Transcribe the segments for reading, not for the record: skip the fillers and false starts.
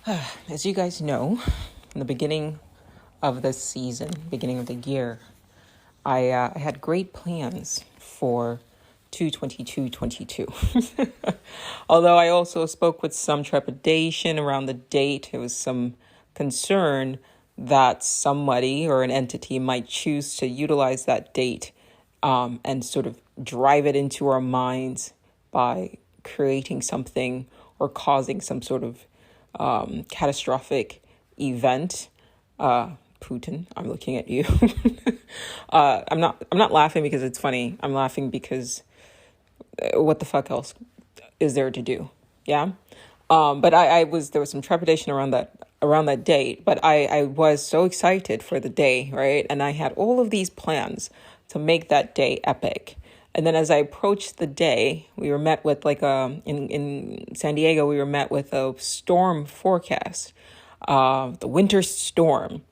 As you guys know, in the beginning of the season, beginning of the year, I had great plans for 2/22/22. Although I also spoke with some trepidation around the date, there was some concern that somebody or an entity might choose to utilize that date and sort of drive it into our minds by creating something or causing some sort of catastrophic event. Putin, I'm looking at you. I'm not laughing because it's funny. I'm laughing because what the fuck else is there to do? Yeah. But there was some trepidation around that date, but I was so excited for the day, right? And I had all of these plans to make that day epic. And then as I approached the day, we were met with in San Diego, we were met with a storm forecast, the winter storm,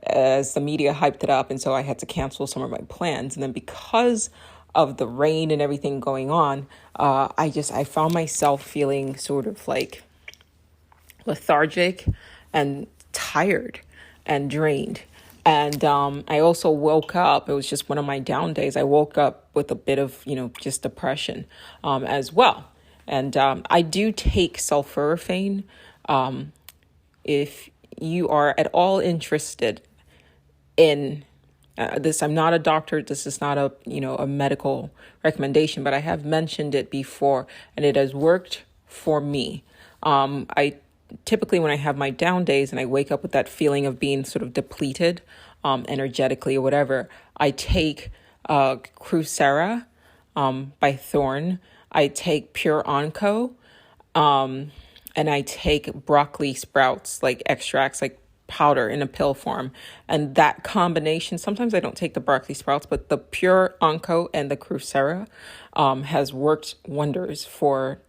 as the media hyped it up. And so I had to cancel some of my plans. And then because of the rain and everything going on, I found myself feeling sort of like lethargic and tired and drained. And I also woke up, it was just one of my down days. I woke up with a bit of, just depression as well. And I do take sulforaphane. If you are at all interested in this, I'm not a doctor. This is not a medical recommendation, but I have mentioned it before and it has worked for me. I typically, when I have my down days and I wake up with that feeling of being sort of depleted energetically or whatever, I take Crucera by Thorn. I take Pure Onco, and I take broccoli sprouts, like extracts, like powder in a pill form. And that combination, sometimes I don't take the broccoli sprouts, but the Pure Onco and the Crucera has worked wonders for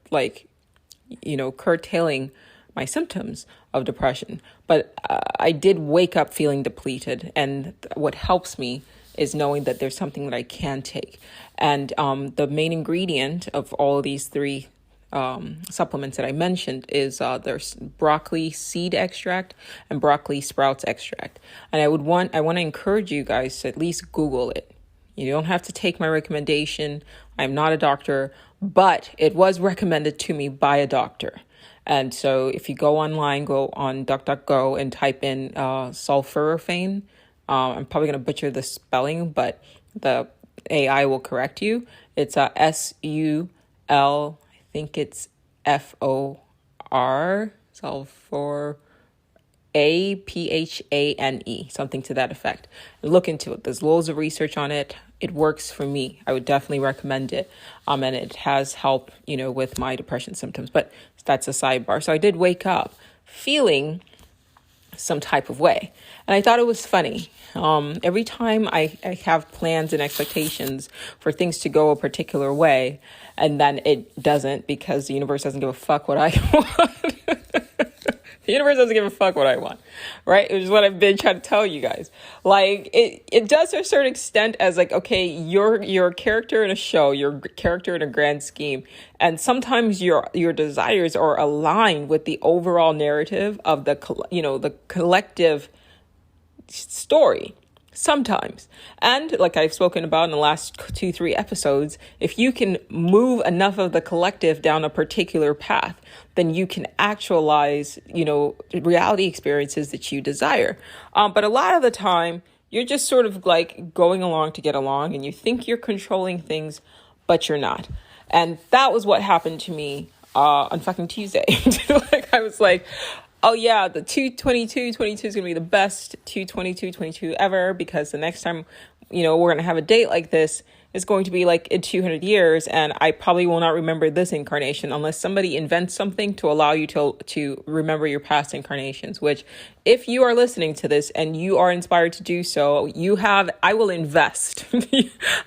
curtailing my symptoms of depression. But I did wake up feeling depleted. And what helps me is knowing that there's something that I can take. And the main ingredient of all of these three supplements that I mentioned is there's broccoli seed extract and broccoli sprouts extract. And I want to encourage you guys to at least Google it. You don't have to take my recommendation. I'm not a doctor, but it was recommended to me by a doctor. And so if you go online, go on DuckDuckGo and type in sulforaphane. I'm probably going to butcher the spelling, but the AI will correct you. It's SUL, I think it's FOR, sulfur, APHANE, something to that effect. Look into it. There's loads of research on it. It works for me. I would definitely recommend it. And it has helped, with my depression symptoms, but that's a sidebar. So I did wake up feeling some type of way. And I thought it was funny. Every time I have plans and expectations for things to go a particular way, and then it doesn't because the universe doesn't give a fuck what I want. The universe doesn't give a fuck what I want, right? Which is what I've been trying to tell you guys. Like it does to a certain extent as like, okay, you're a character in a show, you're a character in a grand scheme. And sometimes your desires are aligned with the overall narrative of the collective story. Sometimes. And like I've spoken about in the last 2-3 episodes, if you can move enough of the collective down a particular path, then you can actualize, reality experiences that you desire. But a lot of the time, you're just sort of like going along to get along and you think you're controlling things, but you're not. And that was what happened to me on fucking Tuesday. I was like, oh yeah, the 2/22/22 is going to be the best 2/22/22 ever because the next time, we're going to have a date like this is going to be like in 200 years. And I probably will not remember this incarnation unless somebody invents something to allow you to remember your past incarnations, which if you are listening to this and you are inspired to do so, I will invest.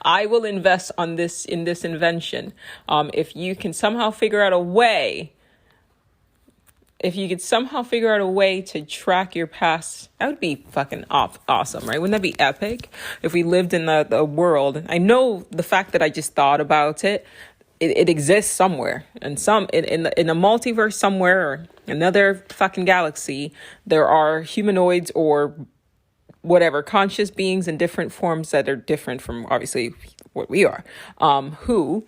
I will invest in this invention. If you can somehow figure out a way to track your past, that would be fucking awesome, right? Wouldn't that be epic if we lived in the world? I know the fact that I just thought about it it exists somewhere, and in a multiverse somewhere, or another fucking galaxy, there are humanoids or whatever conscious beings in different forms that are different from obviously what we are, who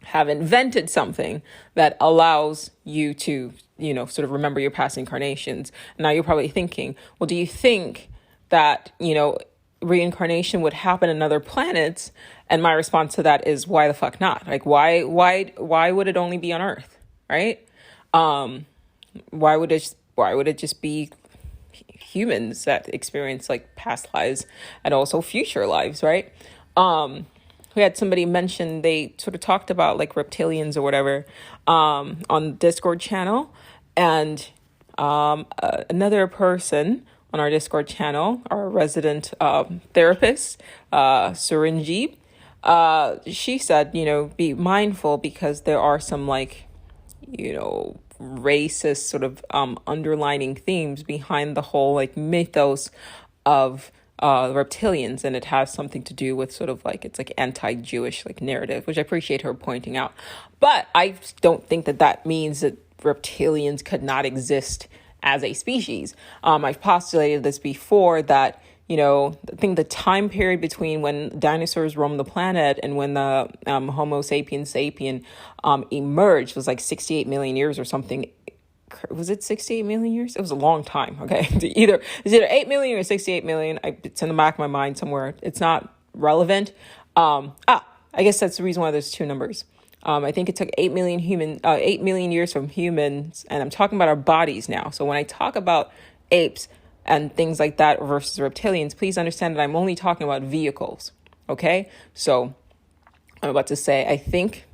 have invented something that allows you to, sort of remember your past incarnations. Now you're probably thinking, well, do you think that, reincarnation would happen on other planets? And my response to that is, why the fuck not? Like, why would it only be on Earth, right? Why would it just be humans that experience like past lives and also future lives, right? We had somebody mention, they sort of talked about like reptilians or whatever on the Discord channel, and another person on our Discord channel, our resident therapist, Surinji, she said, be mindful because there are some like, racist sort of underlining themes behind the whole like mythos of reptilians, and it has something to do with sort of like, it's like anti-Jewish like narrative, which I appreciate her pointing out. But I don't think that means that reptilians could not exist as a species. I've postulated this before, that I think the time period between when dinosaurs roamed the planet and when the Homo sapiens sapien emerged was like 68 million years or something. Was it 68 million years? It was a long time. Okay. It's either 8 million or 68 million. It's in the back of my mind somewhere. It's not relevant. I guess that's the reason why there's two numbers. I think it took 8 million years from humans, and I'm talking about our bodies now. So when I talk about apes and things like that versus reptilians, please understand that I'm only talking about vehicles. Okay. So I'm about to say, I think,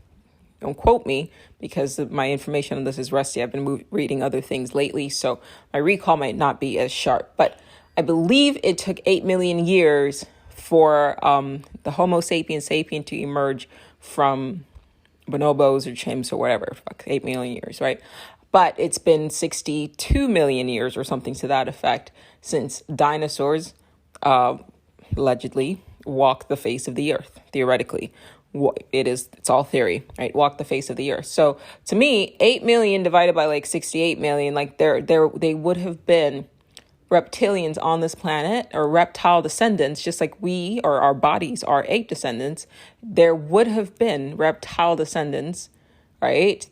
don't quote me because my information on this is rusty. I've been reading other things lately, so my recall might not be as sharp. But I believe it took 8 million years for the Homo sapiens sapien to emerge from bonobos or chimps or whatever. 8 million years, right? But it's been 62 million years or something to that effect since dinosaurs allegedly walked the face of the earth, theoretically. It's all theory, right? Walk the face of the earth. So to me, 8 million divided by like 68 million, like they would have been reptilians on this planet, or reptile descendants, just like we, or our bodies are ape descendants. There would have been reptile descendants, right,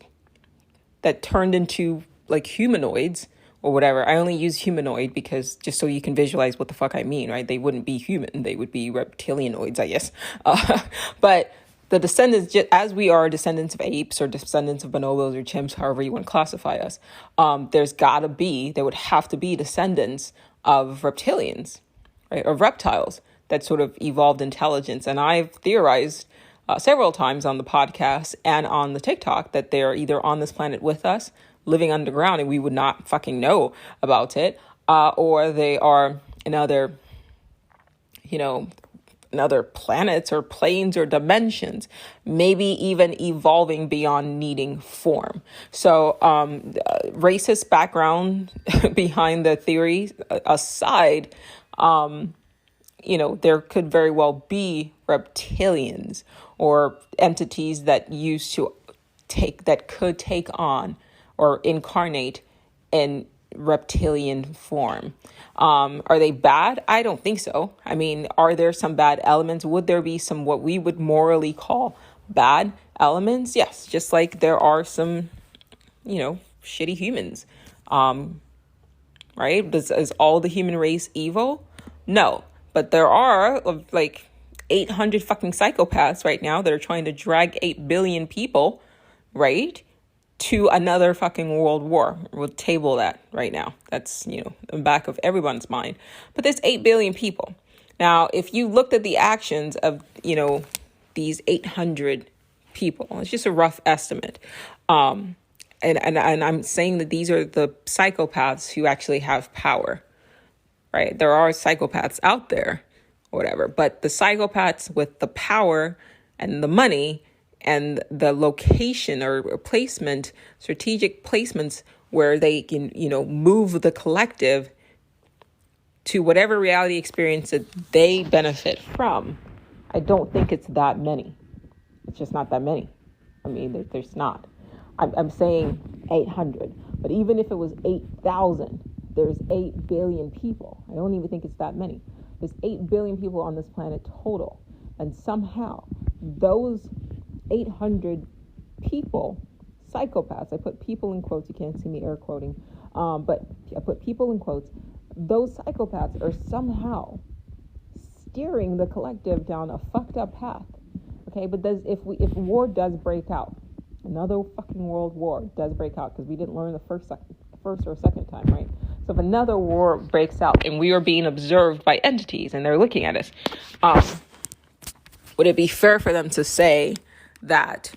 that turned into like humanoids or whatever. I only use humanoid because just so you can visualize what the fuck I mean, right? They wouldn't be human. They would be reptilianoids, I guess. But the descendants, as we are descendants of apes or descendants of bonobos or chimps, however you want to classify us, there would have to be descendants of reptilians, right? Or reptiles that sort of evolved intelligence. And I've theorized several times on the podcast and on the TikTok that they're either on this planet with us, living underground, and we would not fucking know about it, or they are in other planets or planes or dimensions, maybe even evolving beyond needing form. So racist background behind the theory aside, there could very well be reptilians or entities that could take on or incarnate in reptilian form. Are they bad? I don't think so. I mean, are there some bad elements? Would there be some what we would morally call bad elements? Yes, just like there are some, shitty humans. Right? Is all the human race evil? No. But there are like 800 fucking psychopaths right now that are trying to drag 8 billion people, right, to another fucking world war. We'll table that right now. That's, in the back of everyone's mind. But there's 8 billion people. Now, if you looked at the actions of, these 800 people, it's just a rough estimate. And I'm saying that these are the psychopaths who actually have power, right? There are psychopaths out there, whatever. But the psychopaths with the power and the money and the location or placement, strategic placements where they can, move the collective to whatever reality experience that they benefit from. I don't think it's that many. It's just not that many. I mean, there's not. I'm saying 800, but even if it was 8,000, there's 8 billion people. I don't even think it's that many. There's 8 billion people on this planet total. And somehow those 800 people, psychopaths, I put people in quotes, you can't see me air quoting, but I put people in quotes, those psychopaths are somehow steering the collective down a fucked up path. Okay, but if war does break out, another fucking world war does break out, because we didn't learn the first or second time, right? So if another war breaks out and we are being observed by entities and they're looking at us, would it be fair for them to say that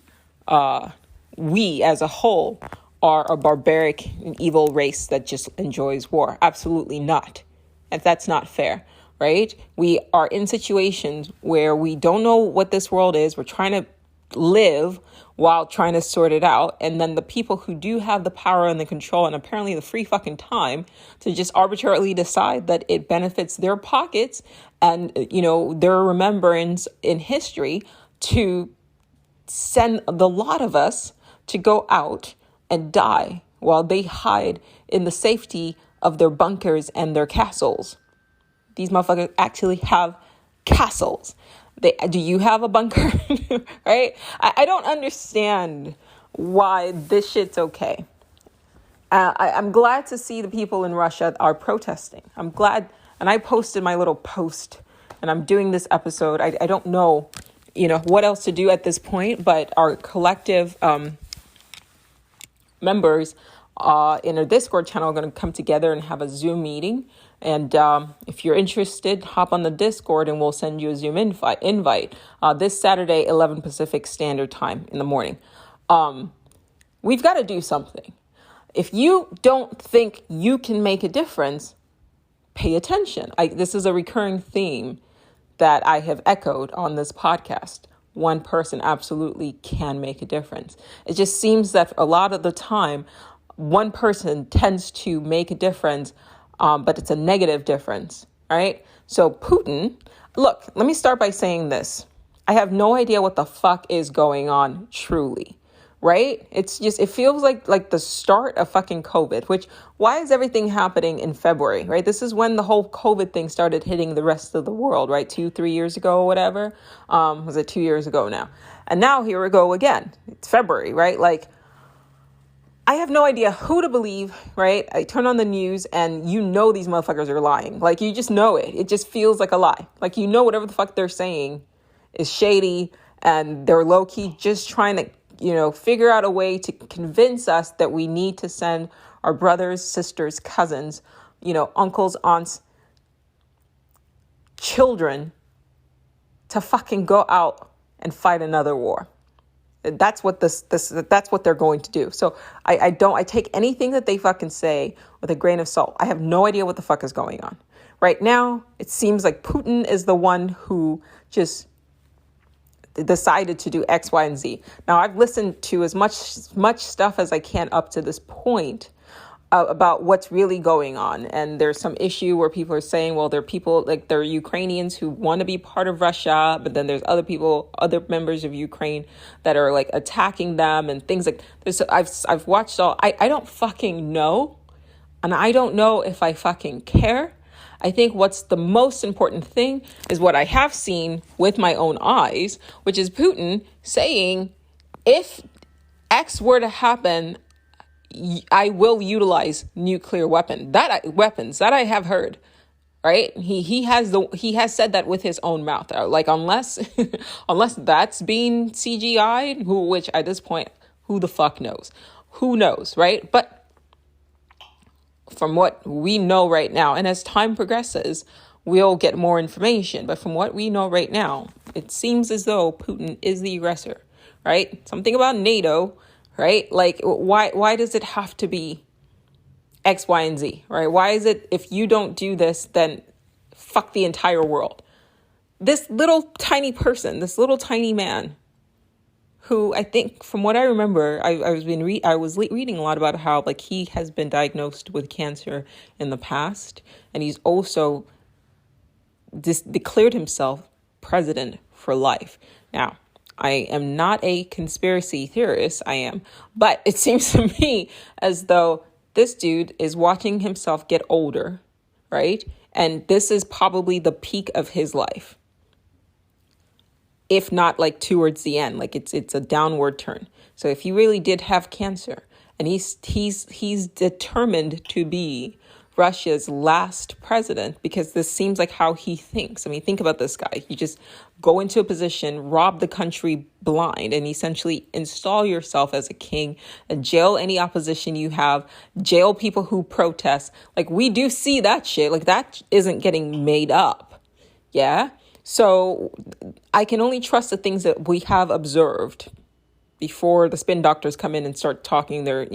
we as a whole are a barbaric and evil race that just enjoys war? Absolutely not. And that's not fair, right? We are in situations where we don't know what this world is. We're trying to live while trying to sort it out. And then the people who do have the power and the control and apparently the free fucking time to just arbitrarily decide that it benefits their pockets and, their remembrance in history to send the lot of us to go out and die while they hide in the safety of their bunkers and their castles. These motherfuckers actually have castles. Do you have a bunker? Right? I don't understand why this shit's okay. I'm glad to see the people in Russia are protesting. I'm glad. And I posted my little post and I'm doing this episode. I don't know, what else to do at this point, but our collective members in our Discord channel are going to come together and have a Zoom meeting. And if you're interested, hop on the Discord and we'll send you a Zoom invite this Saturday, 11 Pacific Standard Time in the morning. We've got to do something. If you don't think you can make a difference, pay attention. This is a recurring theme that I have echoed on this podcast. One person absolutely can make a difference. It just seems that a lot of the time, one person tends to make a difference, but it's a negative difference, right? So Putin, look, let me start by saying this. I have no idea what the fuck is going on truly, right? It feels like the start of fucking COVID, which, why is everything happening in February, right? This is when the whole COVID thing started hitting the rest of the world, right? 2-3 years ago or whatever. Was it 2 years ago now? And now here we go again. It's February, right? I have no idea who to believe, right? I turn on the news and these motherfuckers are lying. You just know it. It just feels like a lie. Whatever the fuck they're saying is shady and they're low key just trying to, figure out a way to convince us that we need to send our brothers, sisters, cousins, uncles, aunts, children to fucking go out and fight another war. That's what that's what they're going to do. So I take anything that they fucking say with a grain of salt. I have no idea what the fuck is going on. Right now, it seems like Putin is the one who just decided to do X, Y, and Z. Now, I've listened to as much stuff as I can up to this point about what's really going on. And there's some issue where people are saying, well, there are people there are Ukrainians who want to be part of Russia, but then there's other members of Ukraine that are attacking them and things like this. I've watched all, I don't fucking know. And I don't know if I fucking care. I think what's the most important thing is what I have seen with my own eyes, which is Putin saying, if X were to happen, I will utilize nuclear weapons that I have heard, right? He has said that with his own mouth. Unless that's being CGI'd, which at this point, who the fuck knows? Who knows, right? But from what we know right now, and as time progresses, we'll get more information. But from what we know right now, it seems as though Putin is the aggressor, right? Something about NATO, right? Why does it have to be X, Y, and Z, right? Why is it if you don't do this, then fuck the entire world? This little tiny person, this little tiny man, who I think, from what I remember, I was reading a lot about how he has been diagnosed with cancer in the past, and he's also declared himself president for life. Now, I am not a conspiracy theorist. I am. But it seems to me as though this dude is watching himself get older, right? And this is probably the peak of his life. If not like towards the end, like it's a downward turn. So if he really did have cancer and he's determined to be Russia's last president, because this seems like how he thinks. I mean, think about this guy. You just go into a position, rob the country blind, and essentially install yourself as a king and jail any opposition you have, jail people who protest. Like, we do see that shit. Like, that isn't getting made up. Yeah. So I can only trust the things that we have observed before the spin doctors come in and start talking their,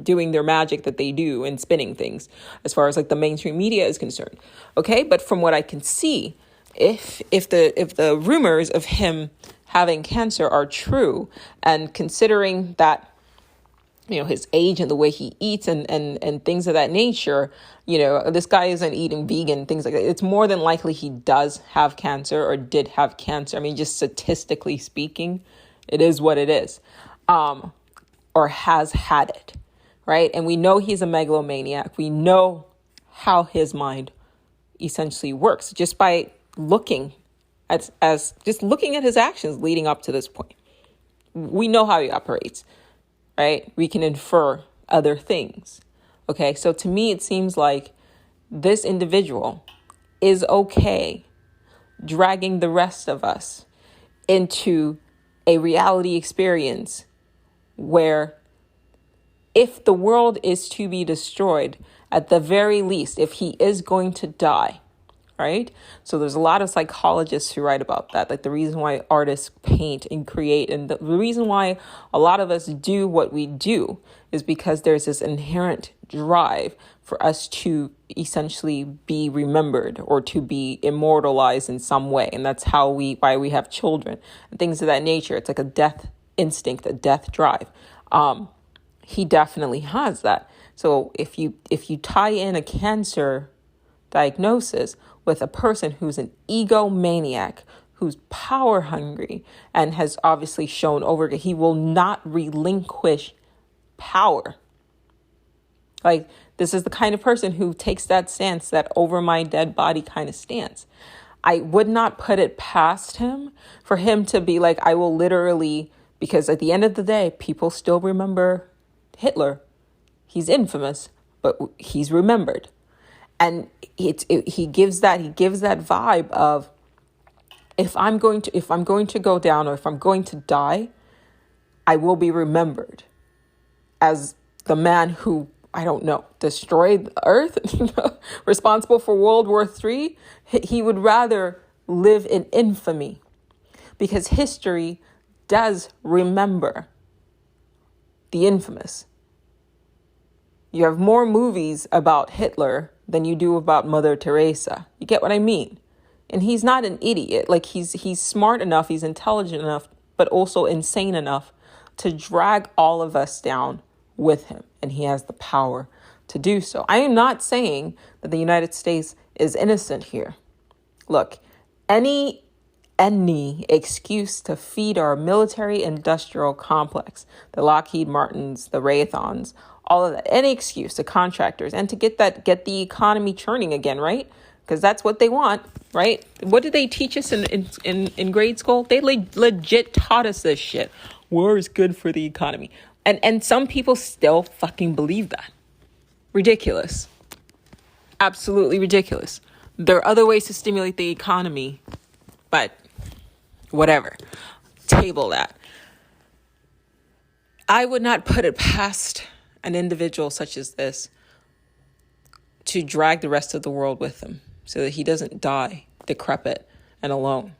doing their magic that they do and spinning things as far as like the mainstream media is concerned. Okay. But from what I can see, if the rumors of him having cancer are true, and considering that, his age and the way he eats and things of that nature, this guy isn't eating vegan, things like that. It's more than likely he does have cancer or did have cancer. I mean, just statistically speaking, it is what it is, or has had it. Right. And we know he's a megalomaniac. We know how his mind essentially works just by looking at his actions leading up to this point. We know how he operates. Right. We can infer other things. OK, so to me, it seems like this individual is OK dragging the rest of us into a reality experience where, if the world is to be destroyed, at the very least, if he is going to die, right? So there's a lot of psychologists who write about that, like the reason why artists paint and create, and the reason why a lot of us do what we do is because there's this inherent drive for us to essentially be remembered or to be immortalized in some way. And that's why we have children and things of that nature. It's like a death instinct, a death drive. He definitely has that. So if you tie in a cancer diagnosis with a person who's an egomaniac, who's power hungry, and has obviously shown he will not relinquish power. Like, this is the kind of person who takes that stance, that over my dead body kind of stance. I would not put it past him for him to be like, I will literally, because at the end of the day, people still remember Hitler. He's infamous, but he's remembered. And he gives that vibe of, if I'm going to go down, or if I'm going to die, I will be remembered as the man who, I don't know, destroyed the earth, responsible for World War III. He would rather live in infamy, because history does remember the infamous. You have more movies about Hitler than you do about Mother Teresa. You get what I mean? And he's not an idiot. Like, he's smart enough, he's intelligent enough, but also insane enough to drag all of us down with him. And he has the power to do so. I am not saying that the United States is innocent here. Look, any excuse to feed our military industrial complex, the Lockheed Martins, the Raytheons, all of that, any excuse to contractors, and to get the economy churning again, right? Because that's what they want, right? What did they teach us in grade school? They legit taught us this shit. War is good for the economy. And some people still fucking believe that. Ridiculous. Absolutely ridiculous. There are other ways to stimulate the economy, but whatever. Table that. I would not put it past an individual such as this to drag the rest of the world with him so that he doesn't die decrepit and alone.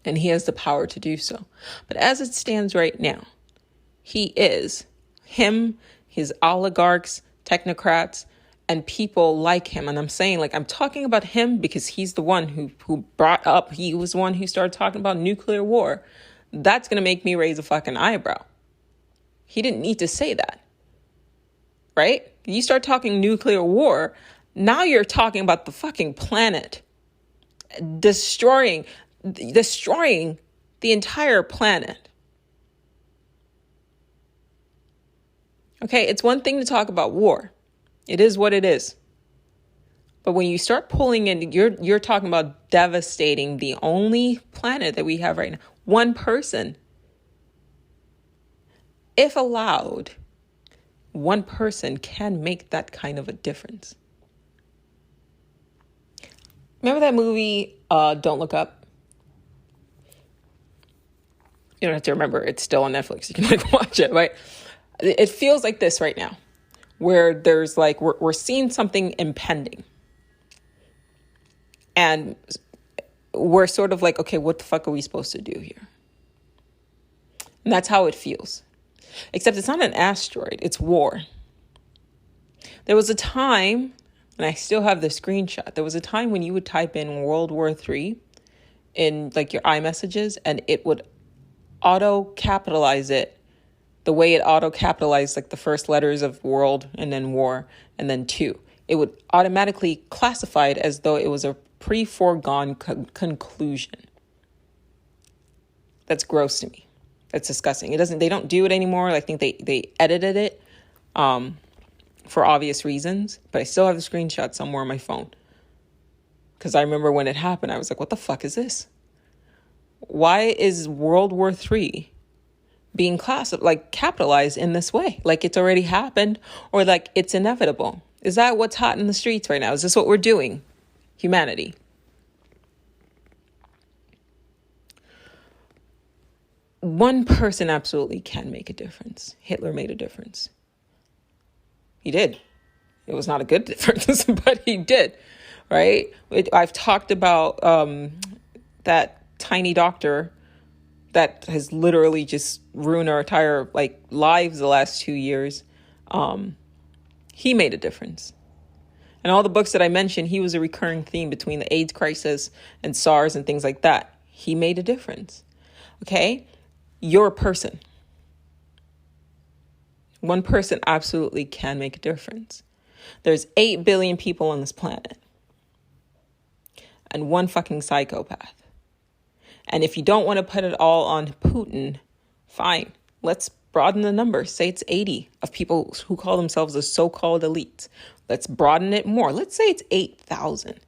And he has the power to do so. But as it stands right now, his oligarchs, technocrats, and people like him. And I'm saying, like, I'm talking about him because he's the one he was the one who started talking about nuclear war. That's going to make me raise a fucking eyebrow. He didn't need to say that, right? You start talking nuclear war, now you're talking about the fucking planet, destroying destroying the entire planet. Okay, it's one thing to talk about war. It is what it is. But when you start pulling in, you're talking about devastating the only planet that we have right now. One person. If allowed, one person can make that kind of a difference. Remember that movie, Don't Look Up? You don't have to remember. It's still on Netflix. You can watch it, right? It feels like this right now, where there's we're seeing something impending. And we're sort of like, okay, what the fuck are we supposed to do here? And that's how it feels. Except it's not an asteroid, it's war. There was a time, and I still have the screenshot, there was a time when you would type in World War III in your iMessages, and it would auto-capitalize it the way it auto-capitalized the first letters of world and then war and then two. It would automatically classify it as though it was a pre-foregone conclusion. That's gross to me. That's disgusting. They don't do it anymore. I think they edited it for obvious reasons, but I still have the screenshot somewhere on my phone. Because I remember when it happened, I was like, what the fuck is this? Why is World War III being capitalized in this way? Like it's already happened, or like it's inevitable. Is that what's hot in the streets right now? Is this what we're doing? Humanity. One person absolutely can make a difference. Hitler made a difference. He did. It was not a good difference, but he did, right? I've talked about that tiny doctor that has literally just ruined our entire lives the last 2 years. He made a difference. And all the books that I mentioned, he was a recurring theme between the AIDS crisis and SARS and things like that. He made a difference. Okay? You're a person. One person absolutely can make a difference. There's 8 billion people on this planet. And one fucking psychopath. And if you don't want to put it all on Putin, fine. Let's broaden the number. Say it's 80 of people who call themselves the so-called elites. Let's broaden it more. Let's say it's 8,000.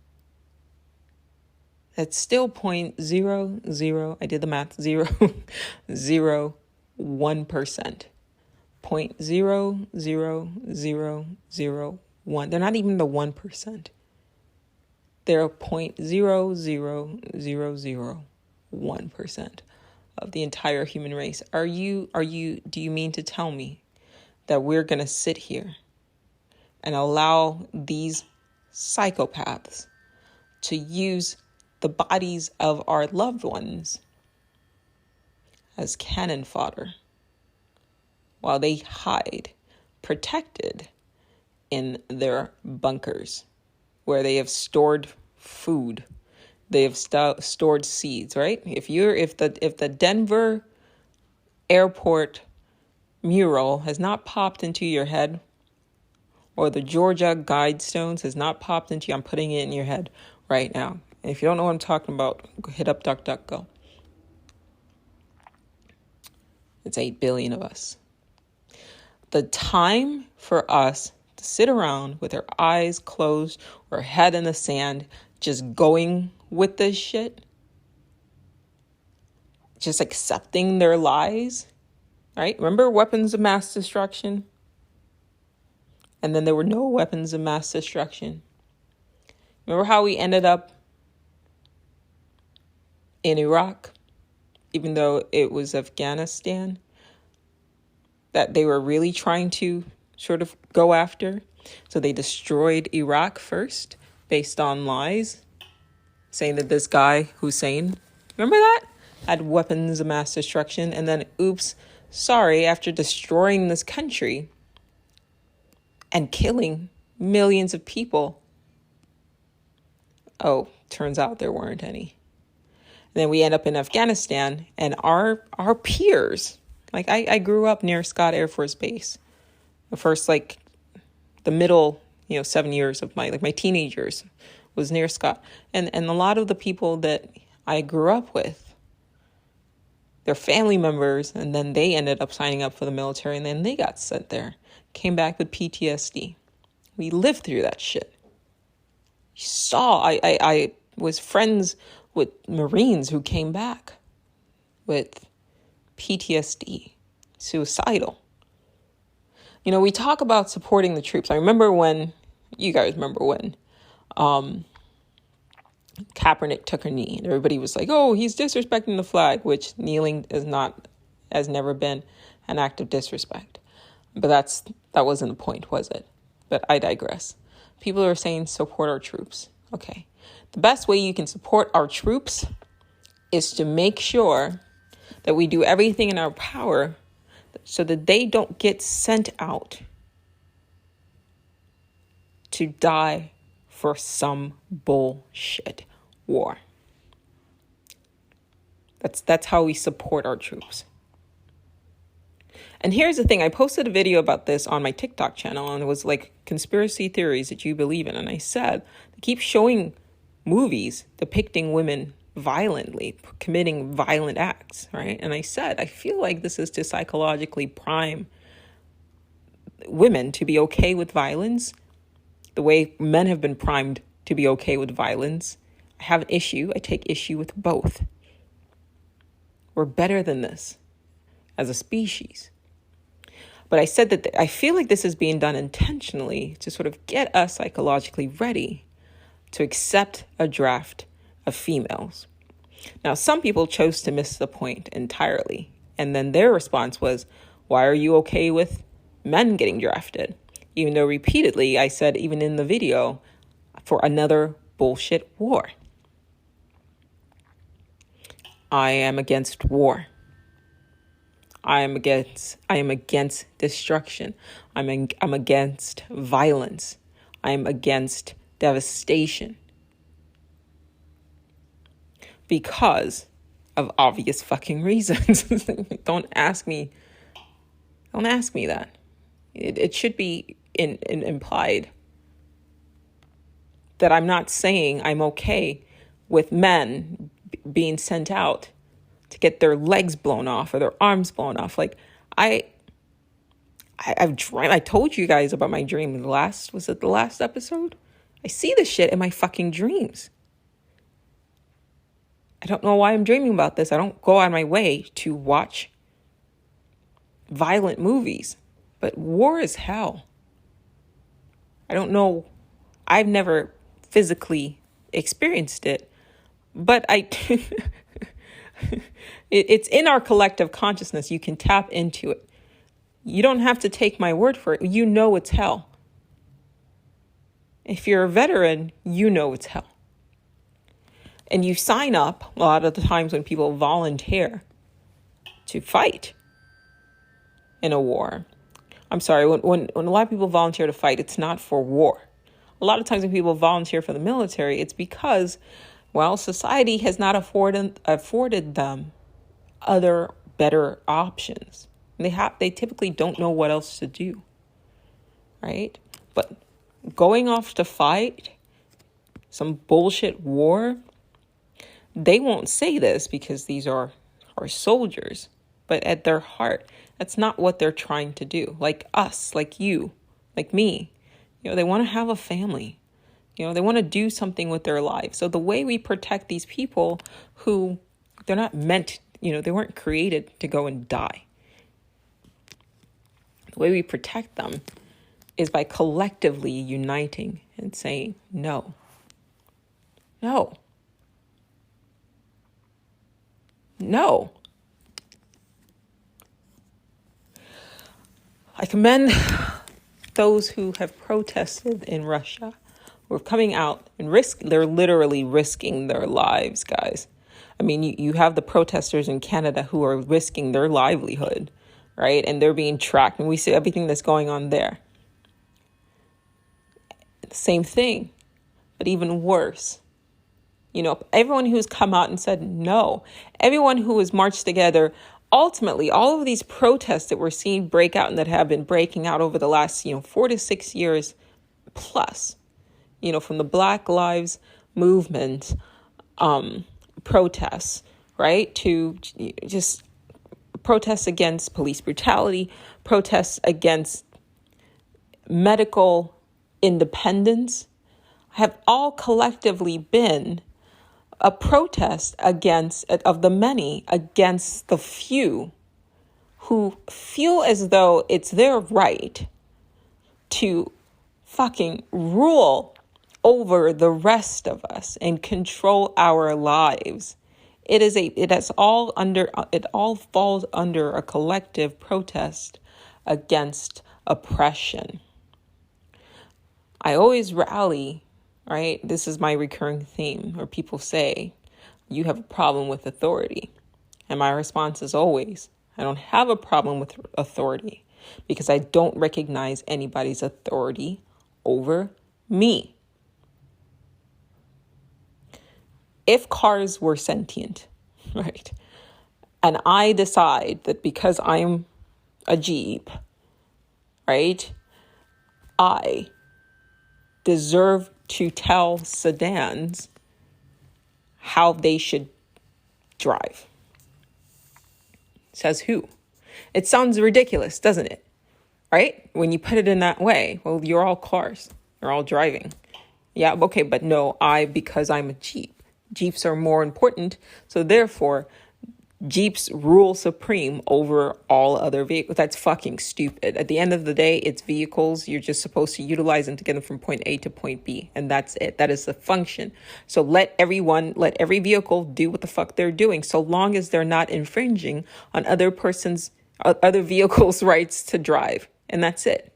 That's still 0.00, I did the math, 0.001%. 0.00001. They're not even the 1%. They're 0.00001% of the entire human race. Do you mean to tell me that we're going to sit here and allow these psychopaths to use the bodies of our loved ones as cannon fodder while they hide, protected in their bunkers where they have stored food, they have stored seeds, right? If the Denver airport mural has not popped into your head, or the Georgia Guidestones has not popped into you, I'm putting it in your head right now. And if you don't know what I'm talking about, hit up DuckDuckGo. It's 8 billion of us. The time for us to sit around with our eyes closed or head in the sand, just going with this shit, just accepting their lies, right? Remember weapons of mass destruction? And then there were no weapons of mass destruction. Remember how we ended up in Iraq, even though it was Afghanistan that they were really trying to sort of go after? So they destroyed Iraq first based on lies, saying that this guy, Hussein, remember that? Had weapons of mass destruction. And then, oops, sorry, after destroying this country and killing millions of people, oh, turns out there weren't any. And then we end up in Afghanistan, and our peers, I grew up near Scott Air Force Base. The first, the middle, 7 years of my teenage years was near Scott. And a lot of the people that I grew up with. They're family members, and then they ended up signing up for the military, and then they got sent there. Came back with PTSD. We lived through that shit. I was friends with Marines who came back with PTSD, suicidal. We talk about supporting the troops. You guys remember when Kaepernick took a knee and everybody was like, oh, he's disrespecting the flag, which kneeling has never been an act of disrespect. But that wasn't the point, was it? But I digress. People are saying support our troops. Okay. The best way you can support our troops is to make sure that we do everything in our power so that they don't get sent out to die for some bullshit war. That's how we support our troops. And here's the thing. I posted a video about this on my TikTok channel, and it was like conspiracy theories that you believe in. And I said, they keep showing movies depicting women violently, committing violent acts, right? And I said, I feel like this is to psychologically prime women to be okay with violence, the way men have been primed to be okay with violence. I have an issue. I take issue with both. We're better than this as a species. But I said that I feel like this is being done intentionally to sort of get us psychologically ready to accept a draft of females. Now, some people chose to miss the point entirely. And then their response was, why are you okay with men getting drafted? Even though repeatedly I said, even in the video, for another bullshit war. I am against war. I am against destruction. I'm against violence. I am against devastation. Because of obvious fucking reasons. Don't ask me that. It should be implied that I'm not saying I'm okay with men being sent out to get their legs blown off or their arms blown off. Like I've dreamt. I told you guys about my dream. Was it the last episode? I see this shit in my fucking dreams. I don't know why I'm dreaming about this. I don't go out of my way to watch violent movies, but war is hell. I don't know. I've never physically experienced it, but it's in our collective consciousness. You can tap into it. You don't have to take my word for it. You know it's hell. If you're a veteran, you know it's hell. And you sign up a lot of the times when people volunteer to fight in a war. I'm sorry, when a lot of people volunteer to fight, it's not for war. A lot of times when people volunteer for the military, it's because, well, society has not afforded them other better options. They typically don't know what else to do, right? But going off to fight some bullshit war, they won't say this because these are our soldiers, but at their heart, that's not what they're trying to do. Like us, like you, like me, they want to have a family. They want to do something with their lives. So the way we protect these people who they're not meant, they weren't created to go and die. The way we protect them is by collectively uniting and saying, no. I commend those who have protested in Russia. We're coming out and they're literally risking their lives, guys. I mean, you have the protesters in Canada who are risking their livelihood, right? And they're being tracked, and we see everything that's going on there. Same thing, but even worse. Everyone who's come out and said no, everyone who has marched together, ultimately, all of these protests that we're seeing break out and that have been breaking out over the last, 4 to 6 years plus, from the Black Lives Movement, protests, right? To just protests against police brutality, protests against medical independence, have all collectively been a protest of the many against the few who feel as though it's their right to fucking rule over the rest of us and control our lives. It all falls under a collective protest against oppression. I always rally, right? This is my recurring theme, where people say, you have a problem with authority. And my response is always, I don't have a problem with authority because I don't recognize anybody's authority over me. If cars were sentient, right, and I decide that because I'm a Jeep, right, I deserve to tell sedans how they should drive. Says who? It sounds ridiculous, doesn't it? Right? When you put it in that way, well, you're all cars. You're all driving. Yeah, okay, but no, because I'm a Jeep. Jeeps are more important, so therefore, Jeeps rule supreme over all other vehicles. That's fucking stupid. At the end of the day, it's vehicles. You're just supposed to utilize them to get them from point A to point B, and that's it. That is the function. So let every vehicle do what the fuck they're doing, so long as they're not infringing on other vehicles' rights to drive, and that's it.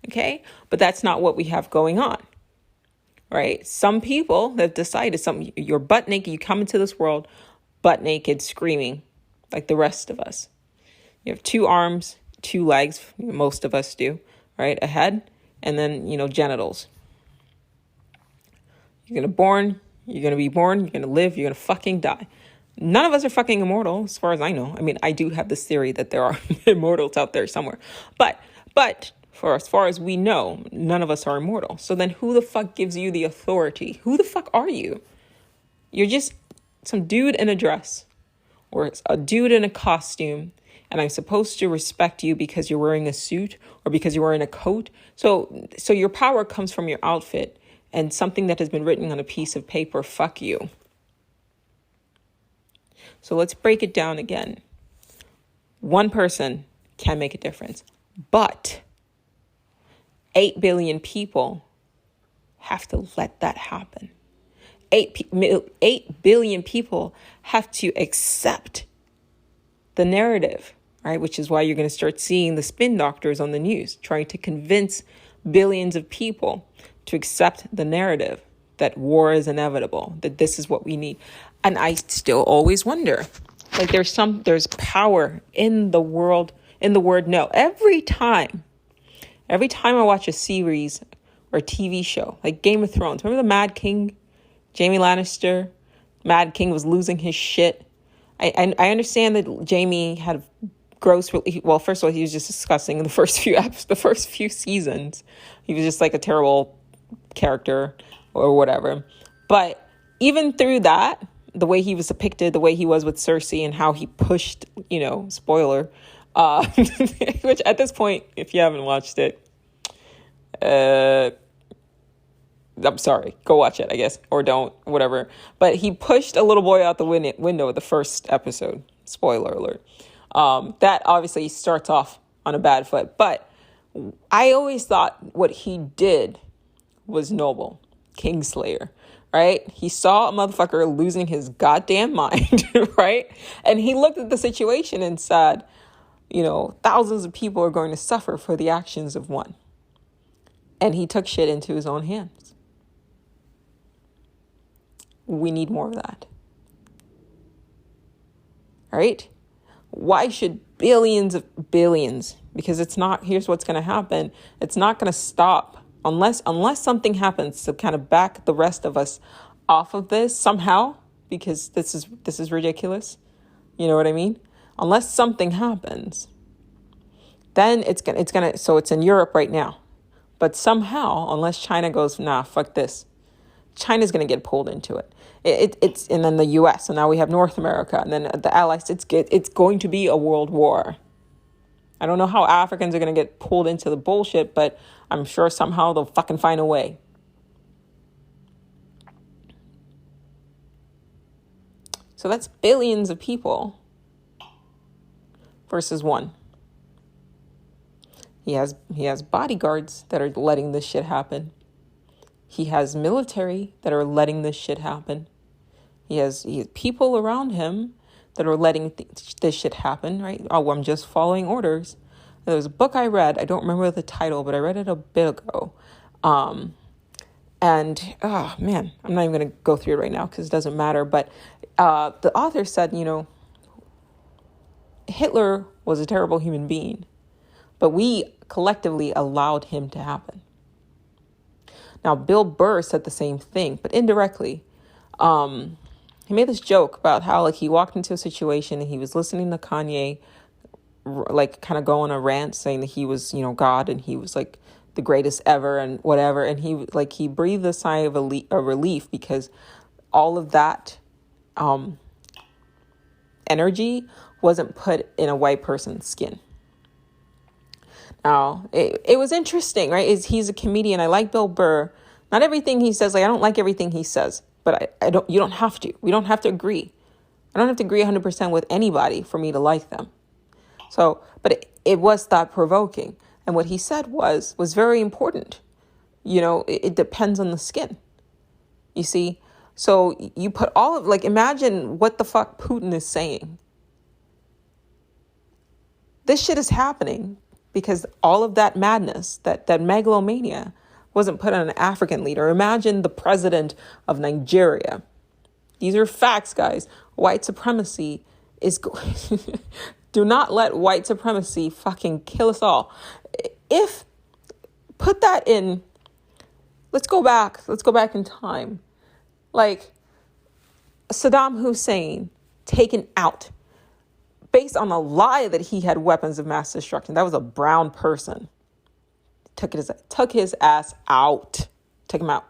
Okay? But that's not what we have going on. Right? Some people have decided you're butt naked, you come into this world butt naked, screaming like the rest of us. You have 2 arms, 2 legs, most of us do, right? A head, and then, genitals. You're going to be born, you're going to live, you're going to fucking die. None of us are fucking immortal, as far as I know. I mean, I do have this theory that there are immortals out there somewhere. But for as far as we know, none of us are immortal. So then who the fuck gives you the authority? Who the fuck are you? You're just some dude in a dress or a dude in a costume, and I'm supposed to respect you because you're wearing a suit or because you're wearing a coat. So your power comes from your outfit and something that has been written on a piece of paper. Fuck you. So let's break it down again. One person can make a difference, but 8 billion people have to let that happen. 8 billion people have to accept the narrative, right? Which is why you're going to start seeing the spin doctors on the news trying to convince billions of people to accept the narrative that war is inevitable, that this is what we need. And I still always wonder, like there's power in the world, in the word no. Every time I watch a series or a TV show, like Game of Thrones, remember the Mad King, Jaime Lannister? Mad King was losing his shit. I understand that Jaime had gross. Well, first of all, he was just disgusting in the first few seasons. He was just like a terrible character or whatever. But even through that, the way he was depicted, the way he was with Cersei, and how he pushed, spoiler. Which at this point, if you haven't watched it, I'm sorry, go watch it, I guess, or don't, whatever. But he pushed a little boy out the window at the first episode. Spoiler alert. That obviously starts off on a bad foot. But I always thought what he did was noble. Kingslayer, right? He saw a motherfucker losing his goddamn mind, right? And he looked at the situation and said, thousands of people are going to suffer for the actions of one. And he took shit into his own hands. We need more of that. Right? Why should billions, because here's what's going to happen. It's not going to stop unless something happens to kind of back the rest of us off of this somehow, because this is ridiculous. You know what I mean? Unless something happens, then so it's in Europe right now. But somehow, unless China goes, nah, fuck this. China's going to get pulled into it. It's and then the U.S. and now we have North America and then the allies. It's going to be a world war. I don't know how Africans are going to get pulled into the bullshit, but I'm sure somehow they'll fucking find a way. So that's billions of people versus one. He has bodyguards that are letting this shit happen. He has military that are letting this shit happen. He has people around him that are letting this shit happen, right? Oh, I'm just following orders. There was a book I read. I don't remember the title, but I read it a bit ago. And, oh, man, I'm not even going to go through it right now because it doesn't matter. But the author said, Hitler was a terrible human being, but we collectively allowed him to happen. Now, Bill Burr said the same thing, but indirectly. He made this joke about how, like, he walked into a situation and he was listening to Kanye, like, kind of go on a rant saying that he was, God and he was, like, the greatest ever and whatever. And he breathed a sigh of a relief because all of that energy wasn't put in a white person's skin. Now, it was interesting, right? He's a comedian. I like Bill Burr. Not everything he says, I don't like everything he says, but you don't have to. We don't have to agree. I don't have to agree 100% with anybody for me to like them. So, but it was thought-provoking. And what he said was very important. It depends on the skin. You see? So you put imagine what the fuck Putin is saying. This shit is happening because all of that madness, that megalomania wasn't put on an African leader. Imagine the president of Nigeria. These are facts, guys. White supremacy is do not let white supremacy fucking kill us all. Put that in, let's go back in time. Like Saddam Hussein taken out based on a lie that he had weapons of mass destruction. That was a brown person. Took his ass out. Took him out.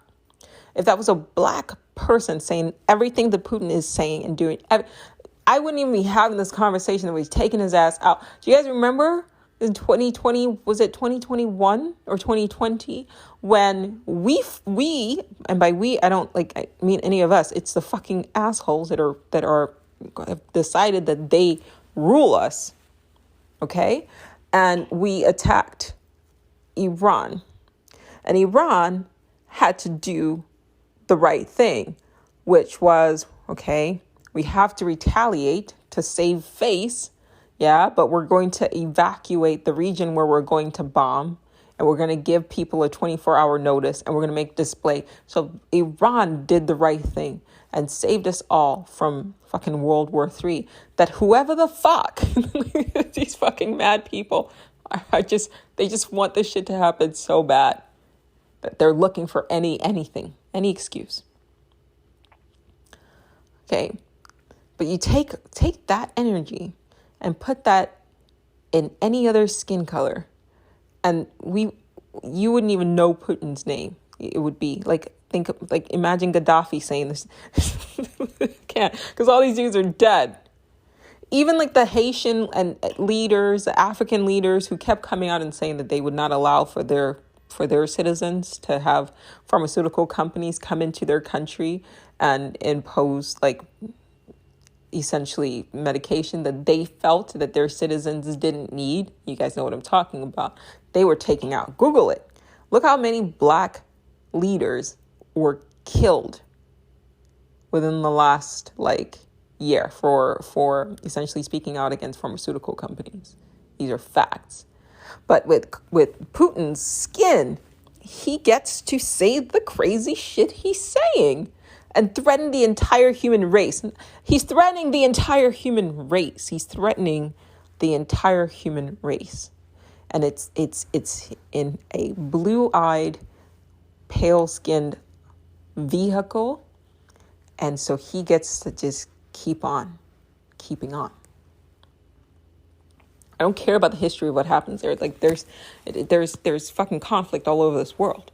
If that was a black person saying everything that Putin is saying and doing, I wouldn't even be having this conversation that he's taking his ass out. Do you guys remember in 2020, was it 2021 or 2020, when we, and by we, I mean any of us, it's the fucking assholes that have decided that they rule us, okay? And we attacked Iran. And Iran had to do the right thing, which was, okay, we have to retaliate to save face, yeah, but we're going to evacuate the region where we're going to bomb, and we're going to give people a 24-hour notice, and we're going to make display. So Iran did the right thing and saved us all from fucking World War III. That whoever the fuck, these fucking mad people, they just want this shit to happen so bad that they're looking for anything, any excuse. Okay, but you take that energy and put that in any other skin color, and you wouldn't even know Putin's name. It would be imagine Gaddafi saying this. Can't, because all these dudes are dead. Even like the Haitian and leaders, the African leaders who kept coming out and saying that they would not allow for their citizens to have pharmaceutical companies come into their country and impose essentially medication that they felt that their citizens didn't need. You guys know what I'm talking about. They were taking out. Google it. Look how many black leaders were killed within the last year for essentially speaking out against pharmaceutical companies. These are facts. But with Putin's skin, he gets to say the crazy shit he's saying and threaten the entire human race. He's threatening the entire human race. He's threatening the entire human race. And it's in a blue-eyed, pale-skinned vehicle. And so he gets to just keep on keeping on. I don't care about the history of what happens there. There's fucking conflict all over this world,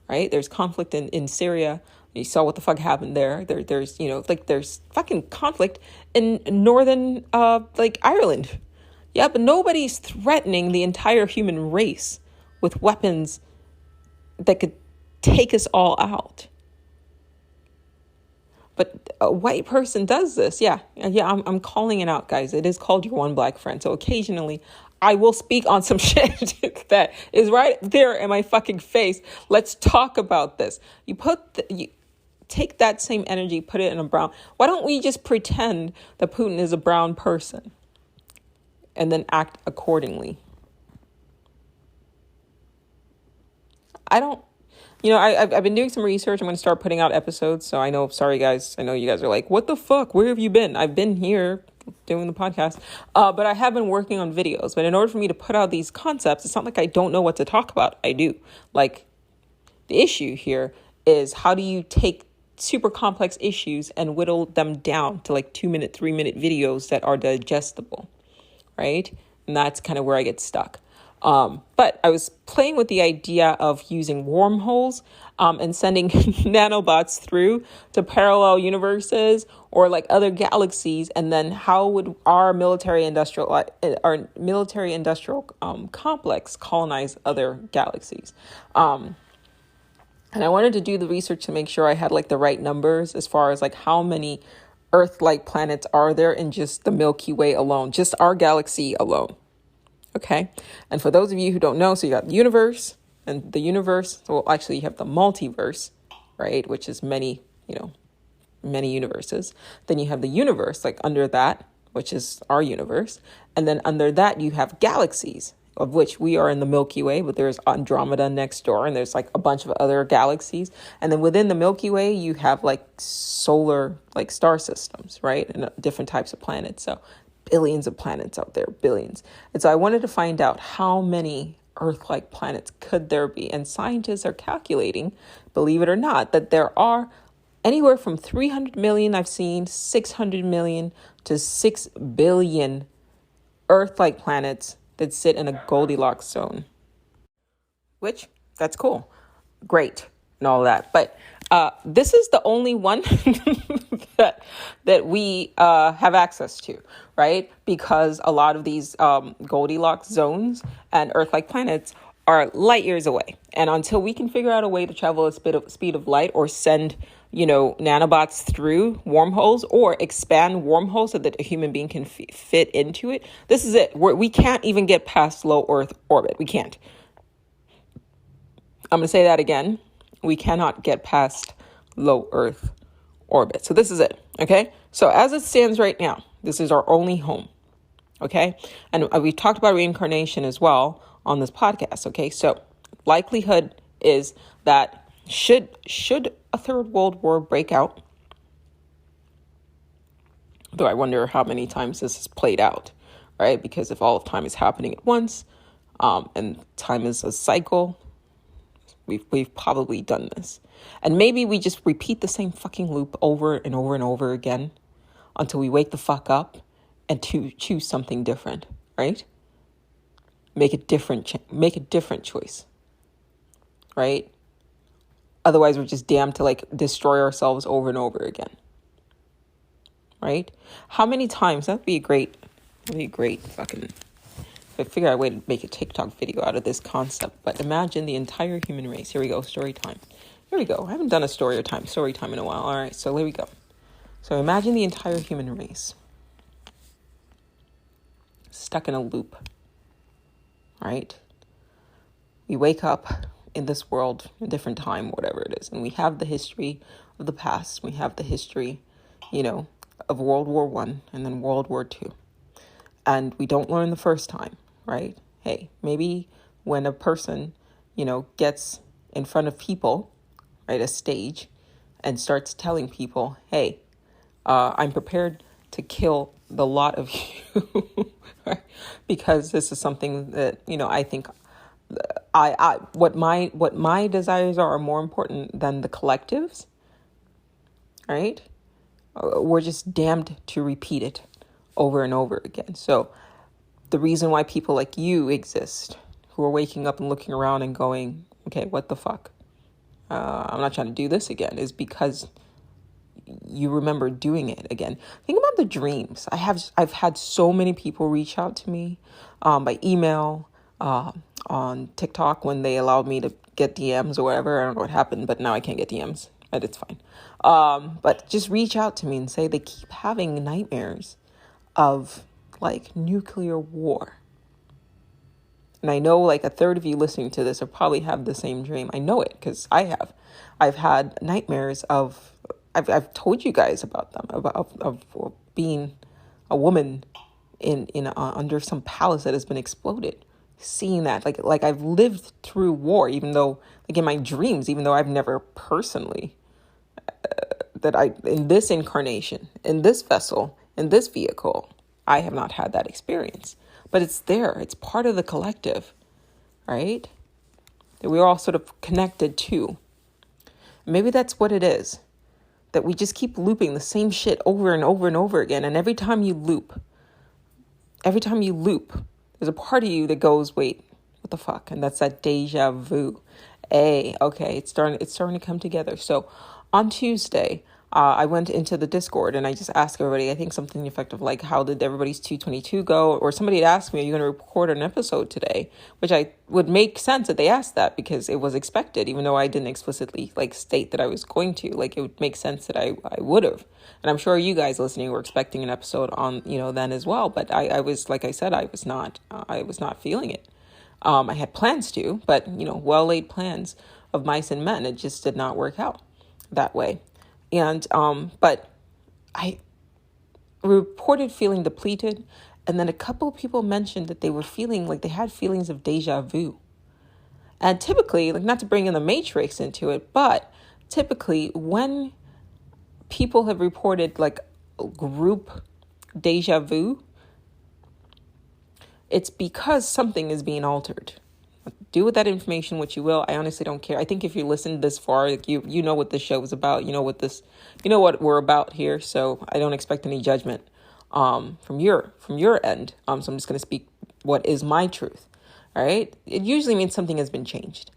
right? There's conflict in Syria. You saw what the fuck happened there. There's, like there's fucking conflict in northern, like Ireland. Yeah, but nobody's threatening the entire human race with weapons that could take us all out. But a white person does this. Yeah, I'm calling it out, guys. It is called your one black friend. So occasionally I will speak on some shit that is right there in my fucking face. Let's talk about this. You take that same energy, put it in a brown. Why don't we just pretend that Putin is a brown person and then act accordingly? I've been doing some research. I'm going to start putting out episodes. So sorry guys. I know you guys are like, what the fuck? Where have you been? I've been here doing the podcast. But I have been working on videos. But in order for me to put out these concepts, it's not like I don't know what to talk about. I do. Like, the issue here is, how do you take super complex issues and whittle them down to like 2-minute, 3-minute videos that are digestible, right? And that's kind of where I get stuck. But I was playing with the idea of using wormholes and sending nanobots through to parallel universes or like other galaxies. And then how would our military industrial complex colonize other galaxies? And I wanted to do the research to make sure I had like the right numbers as far as like how many Earth-like planets are there in just the Milky Way alone, just our galaxy alone. Okay. And for those of you who don't know, so you got the universe, and the universe, well, actually you have the multiverse, right? Which is many universes. Then you have the universe, like under that, which is our universe. And then under that, you have galaxies, of which we are in the Milky Way, but there's Andromeda next door, and there's like a bunch of other galaxies. And then within the Milky Way, you have like solar, like star systems, right? And different types of planets. So billions of planets out there, billions. And so I wanted to find out how many Earth-like planets could there be. And scientists are calculating, believe it or not, that there are anywhere from 300 million, I've seen 600 million to 6 billion Earth-like planets that sit in a Goldilocks zone. Which, that's cool. Great and all that. But this is the only one that we have access to, right? Because a lot of these Goldilocks zones and Earth-like planets are light years away. And until we can figure out a way to travel at speed of light, or send, nanobots through wormholes, or expand wormholes so that a human being can fit into it, this is it. We can't even get past low Earth orbit. We can't. I'm going to say that again. We cannot get past low Earth orbit. So this is it. Okay. So as it stands right now, this is our only home. Okay. And we talked about reincarnation as well on this podcast. Okay. So likelihood is that should a third world war break out, though I wonder how many times this has played out, right? Because if all of time is happening at once, and time is a cycle, we've probably done this. And maybe we just repeat the same fucking loop over and over and over again until we wake the fuck up and to choose something different, right? Make a different choice, right? Otherwise, we're just damned to like destroy ourselves over and over again, right? How many times? That'd be a great fucking. I figure out a way to make a TikTok video out of this concept. But imagine the entire human race. Here we go. Story time. Here we go. I haven't done a story time in a while. All right. So here we go. So imagine the entire human race stuck in a loop. Right? We wake up in this world, a different time, whatever it is. And we have the history of the past. We have the history, of World War I and then World War II. And we don't learn the first time, right? Hey, maybe when a person, gets in front of people, right, a stage, and starts telling people, hey, I'm prepared to kill the lot of you, right? Because this is something that, I think what my desires are more important than the collectives, right? We're just damned to repeat it over and over again. So the reason why people like you exist, who are waking up and looking around and going, okay, what the fuck? I'm not trying to do this again, is because you remember doing it again. Think about the dreams. I've had so many people reach out to me by email, on TikTok when they allowed me to get DMs or whatever. I don't know what happened, but now I can't get DMs, but it's fine. But just reach out to me and say they keep having nightmares of like nuclear war. And I know like a third of you listening to this will probably have the same dream. I know it because I have. I've had nightmares of, I've told you guys about them, of being a woman in under some palace that has been exploded. Seeing that, like I've lived through war, even though, like in my dreams, even though I've never personally, in this incarnation, in this vessel, in this vehicle, I have not had that experience. But it's there. It's part of the collective, right? That we're all sort of connected to. Maybe that's what it is. That we just keep looping the same shit over and over and over again. And every time you loop, there's a part of you that goes, wait, what the fuck? And that's that déjà vu. Okay, it's starting to come together. So on Tuesday, I went into the Discord and I just asked everybody, I think something effective like, how did everybody's 222 go? Or somebody had asked me, are you going to record an episode today? Which I would make sense that they asked that because it was expected, even though I didn't explicitly like state that I was going to. Like it would make sense that I would have. And I'm sure you guys listening were expecting an episode on, then as well. But I was, like I said, I was not feeling it. I had plans to, but, well-laid plans of mice and men. It just did not work out that way. And, but I reported feeling depleted. And then a couple of people mentioned that they were feeling like they had feelings of déjà vu. And typically, like not to bring in the Matrix into it, but typically when people have reported like group déjà vu, it's because something is being altered. Do with that information what you will. I honestly don't care. I think if you listened this far, like you know what this show is about. You know what we're about here. So I don't expect any judgment from your end. So I'm just going to speak what is my truth. All right. It usually means something has been changed.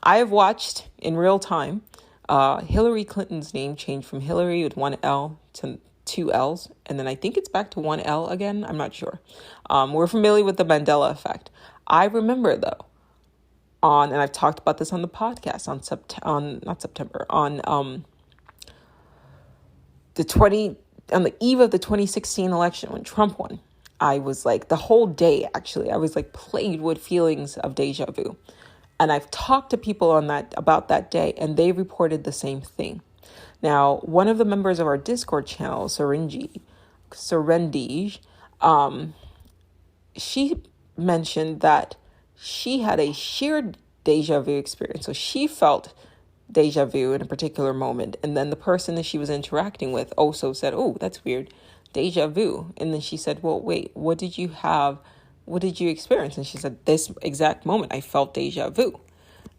I have watched in real time Hillary Clinton's name change from Hillary with one L to two L's. And then I think it's back to one L again. I'm not sure. We're familiar with the Mandela effect. I remember though, and I've talked about this on the podcast on the eve of the 2016 election when Trump won. I was like, the whole day, actually, I was like plagued with feelings of déjà vu. And I've talked to people about that day, and they reported the same thing. Now, one of the members of our Discord channel, Serendij, she mentioned that she had a shared déjà vu experience. So she felt déjà vu in a particular moment. And then the person that she was interacting with also said, oh, that's weird, déjà vu. And then she said, well, wait, what did you have? What did you experience? And she said, this exact moment, I felt déjà vu.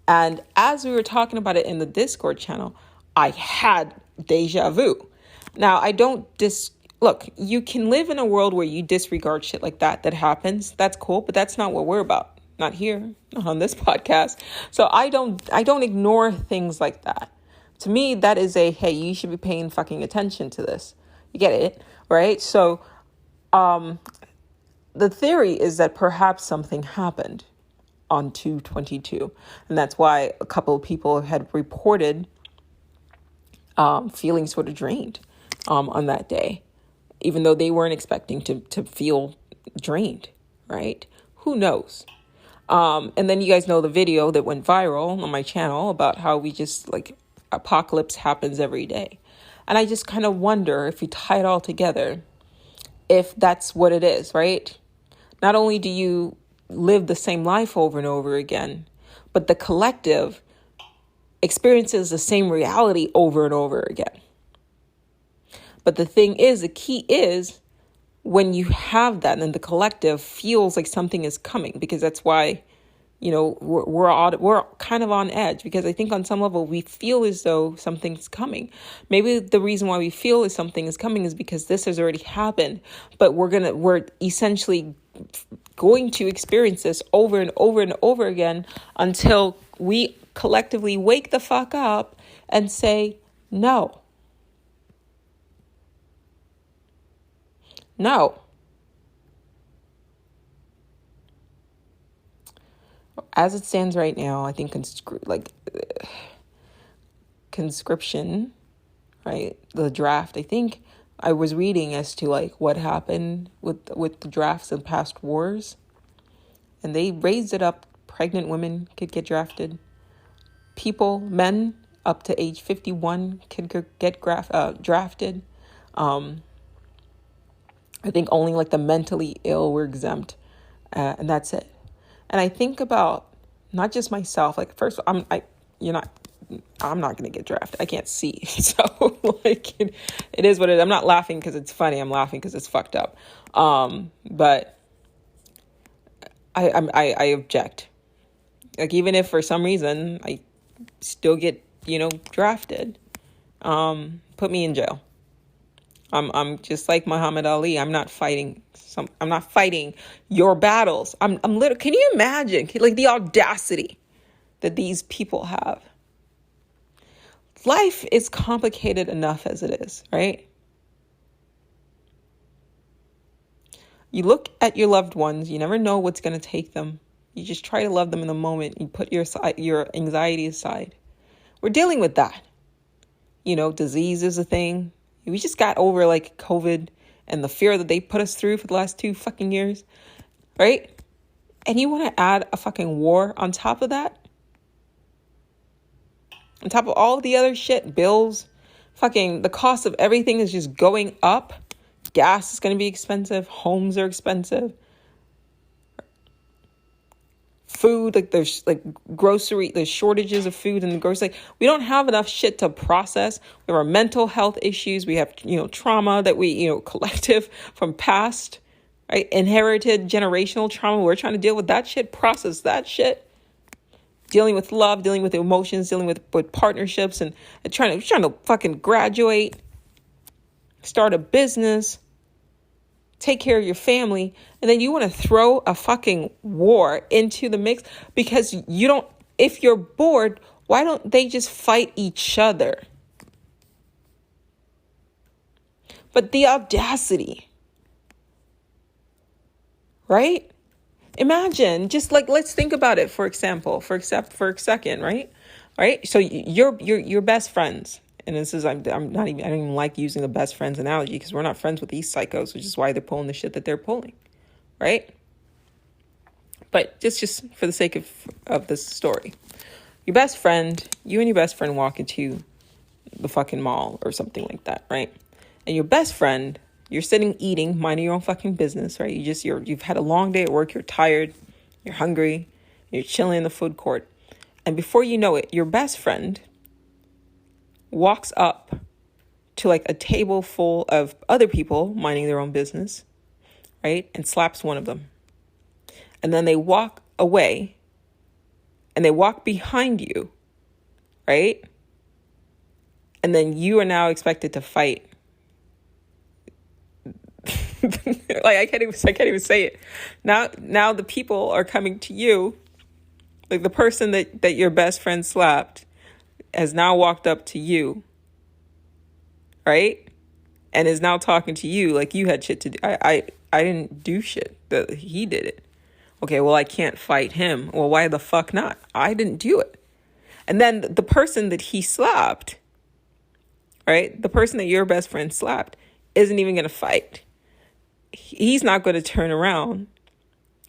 And as we were talking about it in the Discord channel, I had déjà vu. Now, I don't look, you can live in a world where you disregard shit like that happens. That's cool, but that's not what we're about. Not here, not on this podcast. So I don't ignore things like that. To me, that is hey, you should be paying fucking attention to this. You get it, right? So, the theory is that perhaps something happened on 2/22, and that's why a couple of people had reported feeling sort of drained on that day, even though they weren't expecting to feel drained, right? Who knows? And then you guys know the video that went viral on my channel about how we just like apocalypse happens every day. And I just kind of wonder if you tie it all together, if that's what it is, right? Not only do you live the same life over and over again, but the collective experiences the same reality over and over again. But the thing is, the key is when you have that, then the collective feels like something is coming, because that's why, we're kind of on edge, because I think on some level we feel as though something's coming. Maybe the reason why we feel as something is coming is because this has already happened, but we're essentially going to experience this over and over and over again until we collectively wake the fuck up and say, no. No. As it stands right now, I think conscription, right? The draft, I think I was reading as to like what happened with the drafts in past wars, and they raised it up. Pregnant women could get drafted. Men up to age 51 could get drafted. I think only like the mentally ill were exempt, and that's it. And I think about not just myself. Like, first, I'm not going to get drafted. I can't see, so like it is what it is. I'm not laughing because it's funny. I'm laughing because it's fucked up. But I object. Like, even if for some reason I still get drafted, put me in jail. I'm just like Muhammad Ali. I'm not fighting your battles. I'm literally, can you imagine like the audacity that these people have? Life is complicated enough as it is, right? You look at your loved ones, you never know what's going to take them. You just try to love them in the moment. You put your anxiety aside. We're dealing with that. Disease is a thing. We just got over like COVID and the fear that they put us through for the last 2 fucking years, right? And you want to add a fucking war on top of that? On top of all the other shit, bills, fucking the cost of everything is just going up. Gas is going to be expensive. Homes are expensive. Food, like there's like there's shortages of food in the grocery. Like, we don't have enough shit to process. We have our mental health issues. We have, trauma that we, collective from past, right? Inherited generational trauma. We're trying to deal with that shit, process that shit. Dealing with love, dealing with emotions, dealing with partnerships, and trying to fucking graduate, start a business, take care of your family, and then you want to throw a fucking war into the mix because if you're bored, why don't they just fight each other? But the audacity, right? Imagine, just like, let's think about it for a second, right? Right? So you're best friends. And this is, I don't even like using the best friends analogy because we're not friends with these psychos, which is why they're pulling the shit that they're pulling, right? But just for the sake of this story, you and your best friend walk into the fucking mall or something like that, right? And your best friend, you're sitting eating, minding your own fucking business, right? You've had a long day at work, you're tired, you're hungry, you're chilling in the food court. And before you know it, your best friend walks up to like a table full of other people minding their own business, right? And slaps one of them. And then they walk away and they walk behind you, right? And then you are now expected to fight. Like, I can't even say it. Now the people are coming to you. Like, the person that your best friend slapped has now walked up to you, right? And is now talking to you like you had shit to do. I didn't do shit. He did it. Okay, well, I can't fight him. Well, why the fuck not? I didn't do it. And then the person that he slapped, right? The person that your best friend slapped isn't even going to fight. He's not going to turn around,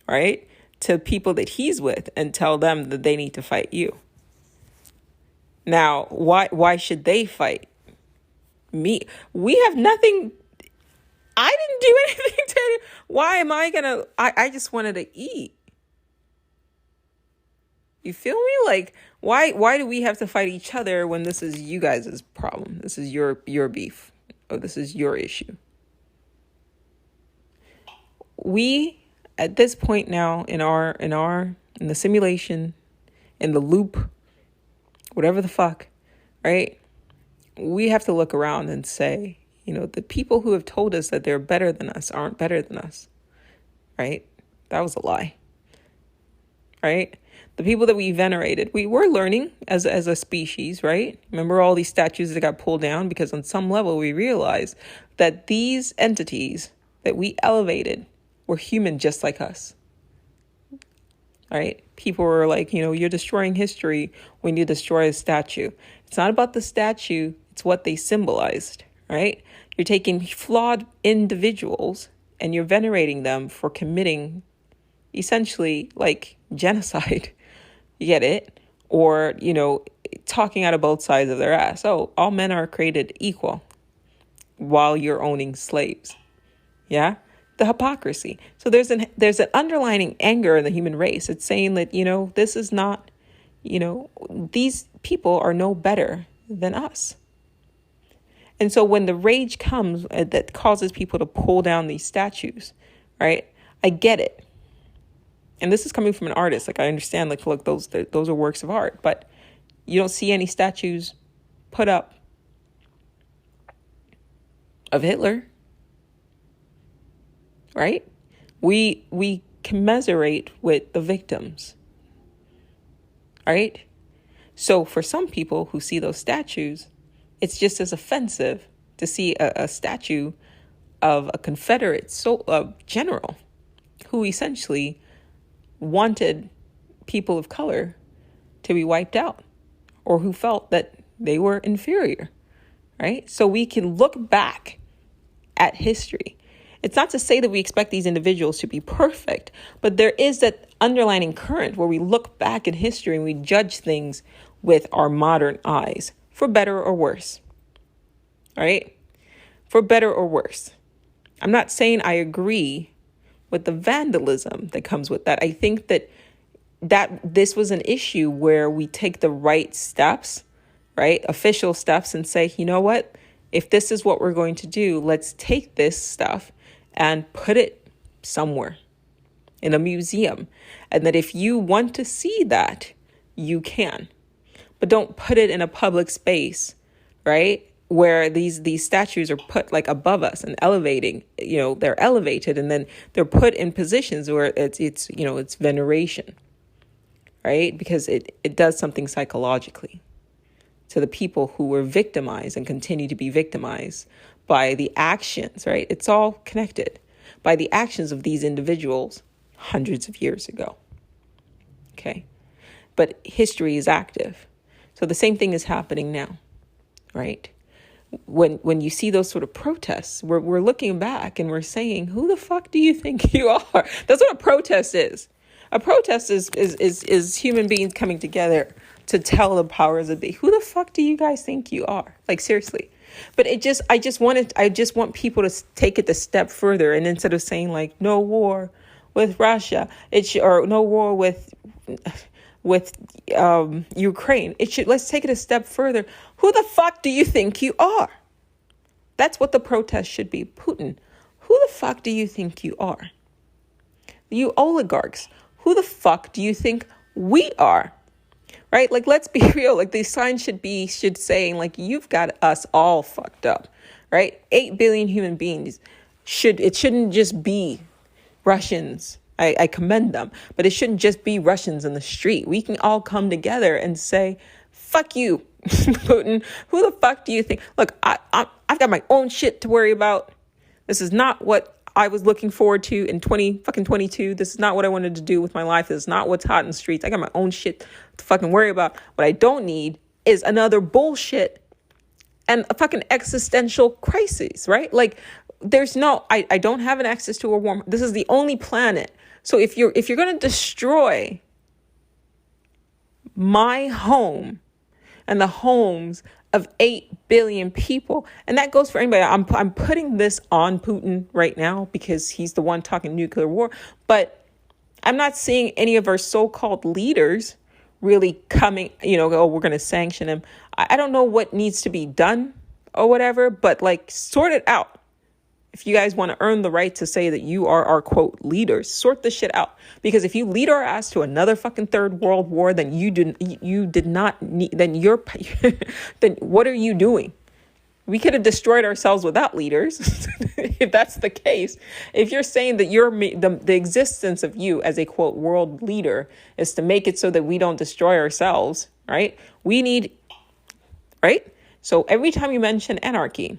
right, to people that he's with and tell them that they need to fight you. Now, why should they fight me? We have nothing. I didn't do anything to. Why am I gonna? I just wanted to eat. You feel me? Like, why do we have to fight each other when this is you guys' problem? This is your beef, or this is your issue. We, at this point now in the simulation, in the loop, whatever the fuck, right? We have to look around and say, the people who have told us that they're better than us aren't better than us, right? That was a lie, right? The people that we venerated, we were learning as a species, right? Remember all these statues that got pulled down because on some level we realized that these entities that we elevated were human just like us. All right. People were like, you're destroying history when you destroy a statue. It's not about the statue. It's what they symbolized, right? You're taking flawed individuals and you're venerating them for committing essentially like genocide. You get it? Or, talking out of both sides of their ass. Oh, all men are created equal while you're owning slaves. Yeah? The hypocrisy. So there's an underlining anger in the human race. It's saying that, this is not, these people are no better than us. And so when the rage comes that causes people to pull down these statues, right? I get it. And this is coming from an artist. Like, I understand, like, look, those are works of art, but you don't see any statues put up of Hitler. Right? We commiserate with the victims. Right? So for some people who see those statues, it's just as offensive to see a statue of a Confederate general who essentially wanted people of color to be wiped out, or who felt that they were inferior. Right? So we can look back at history. It's not to say that we expect these individuals to be perfect, but there is that underlining current where we look back in history and we judge things with our modern eyes, for better or worse. All right? For better or worse. I'm not saying I agree with the vandalism that comes with that. I think that this was an issue where we take the right steps, right? Official steps, and say, you know what? If this is what we're going to do, let's take this stuff and put it somewhere in a museum. And that if you want to see that, you can. But don't put it in a public space, right? Where these statues are put like above us and elevating, they're elevated and then they're put in positions where it's veneration, right? Because it does something psychologically to the people who were victimized and continue to be victimized by the actions, right? It's all connected by the actions of these individuals hundreds of years ago. Okay. But history is active. So the same thing is happening now, right? When you see those sort of protests, we're looking back and we're saying, who the fuck do you think you are? That's what a protest is. A protest is human beings coming together to tell the powers that be, who the fuck do you guys think you are? Like, seriously. But I just want people to take it a step further. And instead of saying like, no war with Russia, or no war with Ukraine, let's take it a step further. Who the fuck do you think you are? That's what the protest should be. Putin, who the fuck do you think you are? You oligarchs, who the fuck do you think we are? Right? Like, let's be real. Like, the sign should saying like, you've got us all fucked up, right? 8 billion human beings. It shouldn't just be Russians. I commend them, but it shouldn't just be Russians in the street. We can all come together and say, fuck you, Putin. Who the fuck do you think? Look, I've got my own shit to worry about. This is not what I was looking forward to in 2022. This is not what I wanted to do with my life. This is not what's hot in the streets. I got my own shit to fucking worry about. What I don't need is another bullshit and a fucking existential crisis, right? Like, I don't have an access to a warm. This is the only planet. So if you're going to destroy my home and the homes of 8 billion people, and that goes for anybody. I'm putting this on Putin right now because he's the one talking nuclear war, but I'm not seeing any of our so-called leaders really coming, we're going to sanction him. I don't know what needs to be done or whatever, but like, sort it out. If you guys want to earn the right to say that you are our, quote, leaders, sort the shit out. Because if you lead our ass to another fucking third world war, then you did not need, then then what are you doing? We could have destroyed ourselves without leaders. If that's the case, if you're saying that the existence of you as a quote world leader is to make it so that we don't destroy ourselves, right? We need, right? So every time you mention anarchy,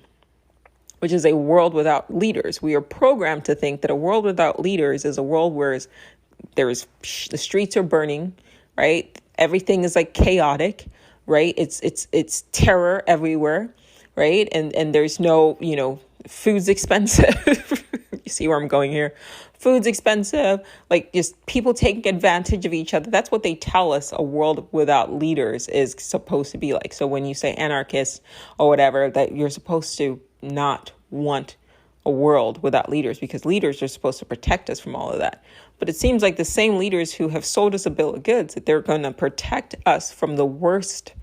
which is a world without leaders, we are programmed to think that a world without leaders is a world where the streets are burning, right? Everything is like chaotic, right? It's terror everywhere, right? And there's no, food's expensive. You see where I'm going here? Food's expensive, like just people taking advantage of each other. That's what they tell us a world without leaders is supposed to be like. So when you say anarchists or whatever, that you're supposed to not want a world without leaders, because leaders are supposed to protect us from all of that. But it seems like the same leaders who have sold us a bill of goods, that they're going to protect us from the worst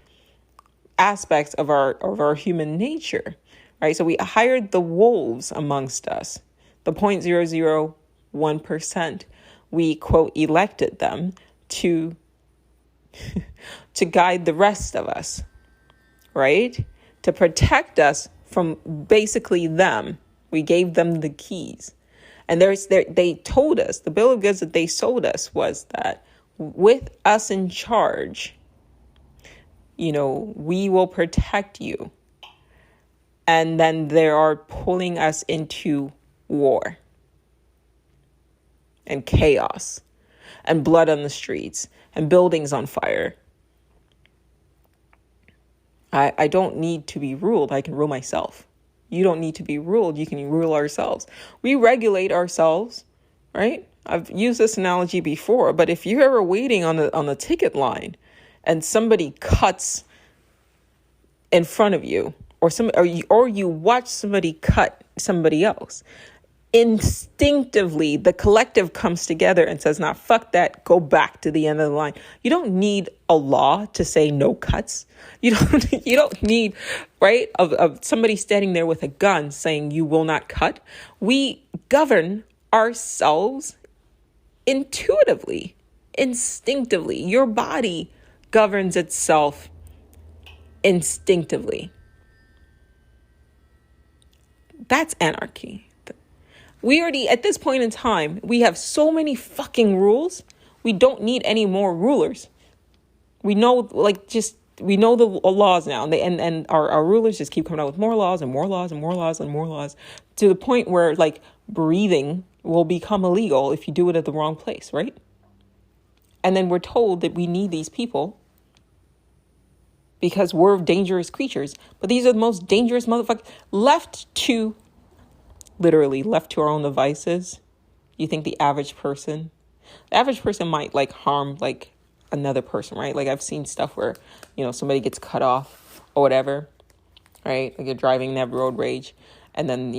aspects of our human nature, right? So we hired the wolves amongst us, the 0.001%. We quote elected them to guide the rest of us, right? To protect us from basically them. We gave them the keys. And they told us, the bill of goods that they sold us was that with us in charge, we will protect you. And then they are pulling us into war and chaos and blood on the streets and buildings on fire. I don't need to be ruled. I can rule myself. You don't need to be ruled. You can rule ourselves. We regulate ourselves, right? I've used this analogy before, but if you're ever waiting on the ticket line and somebody cuts in front of you, or you watch somebody cut somebody else, instinctively the collective comes together and says, "Nah, fuck that. Go back to the end of the line." You don't need a law to say no cuts. You don't need, right, of somebody standing there with a gun saying you will not cut. We govern ourselves intuitively, instinctively. Your body governs itself instinctively. That's anarchy. We already, at this point in time, we have so many fucking rules. We don't need any more rulers. We know, we know the laws now, and our rulers just keep coming out with more laws and more laws and more laws and more laws, to the point where breathing will become illegal if you do it at the wrong place, right? And then we're told that we need these people because we're dangerous creatures. But these are the most dangerous motherfuckers. Left to our own devices. You think the average person might harm another person, right? I've seen stuff where, somebody gets cut off or whatever, right? You're driving and have road rage. And then,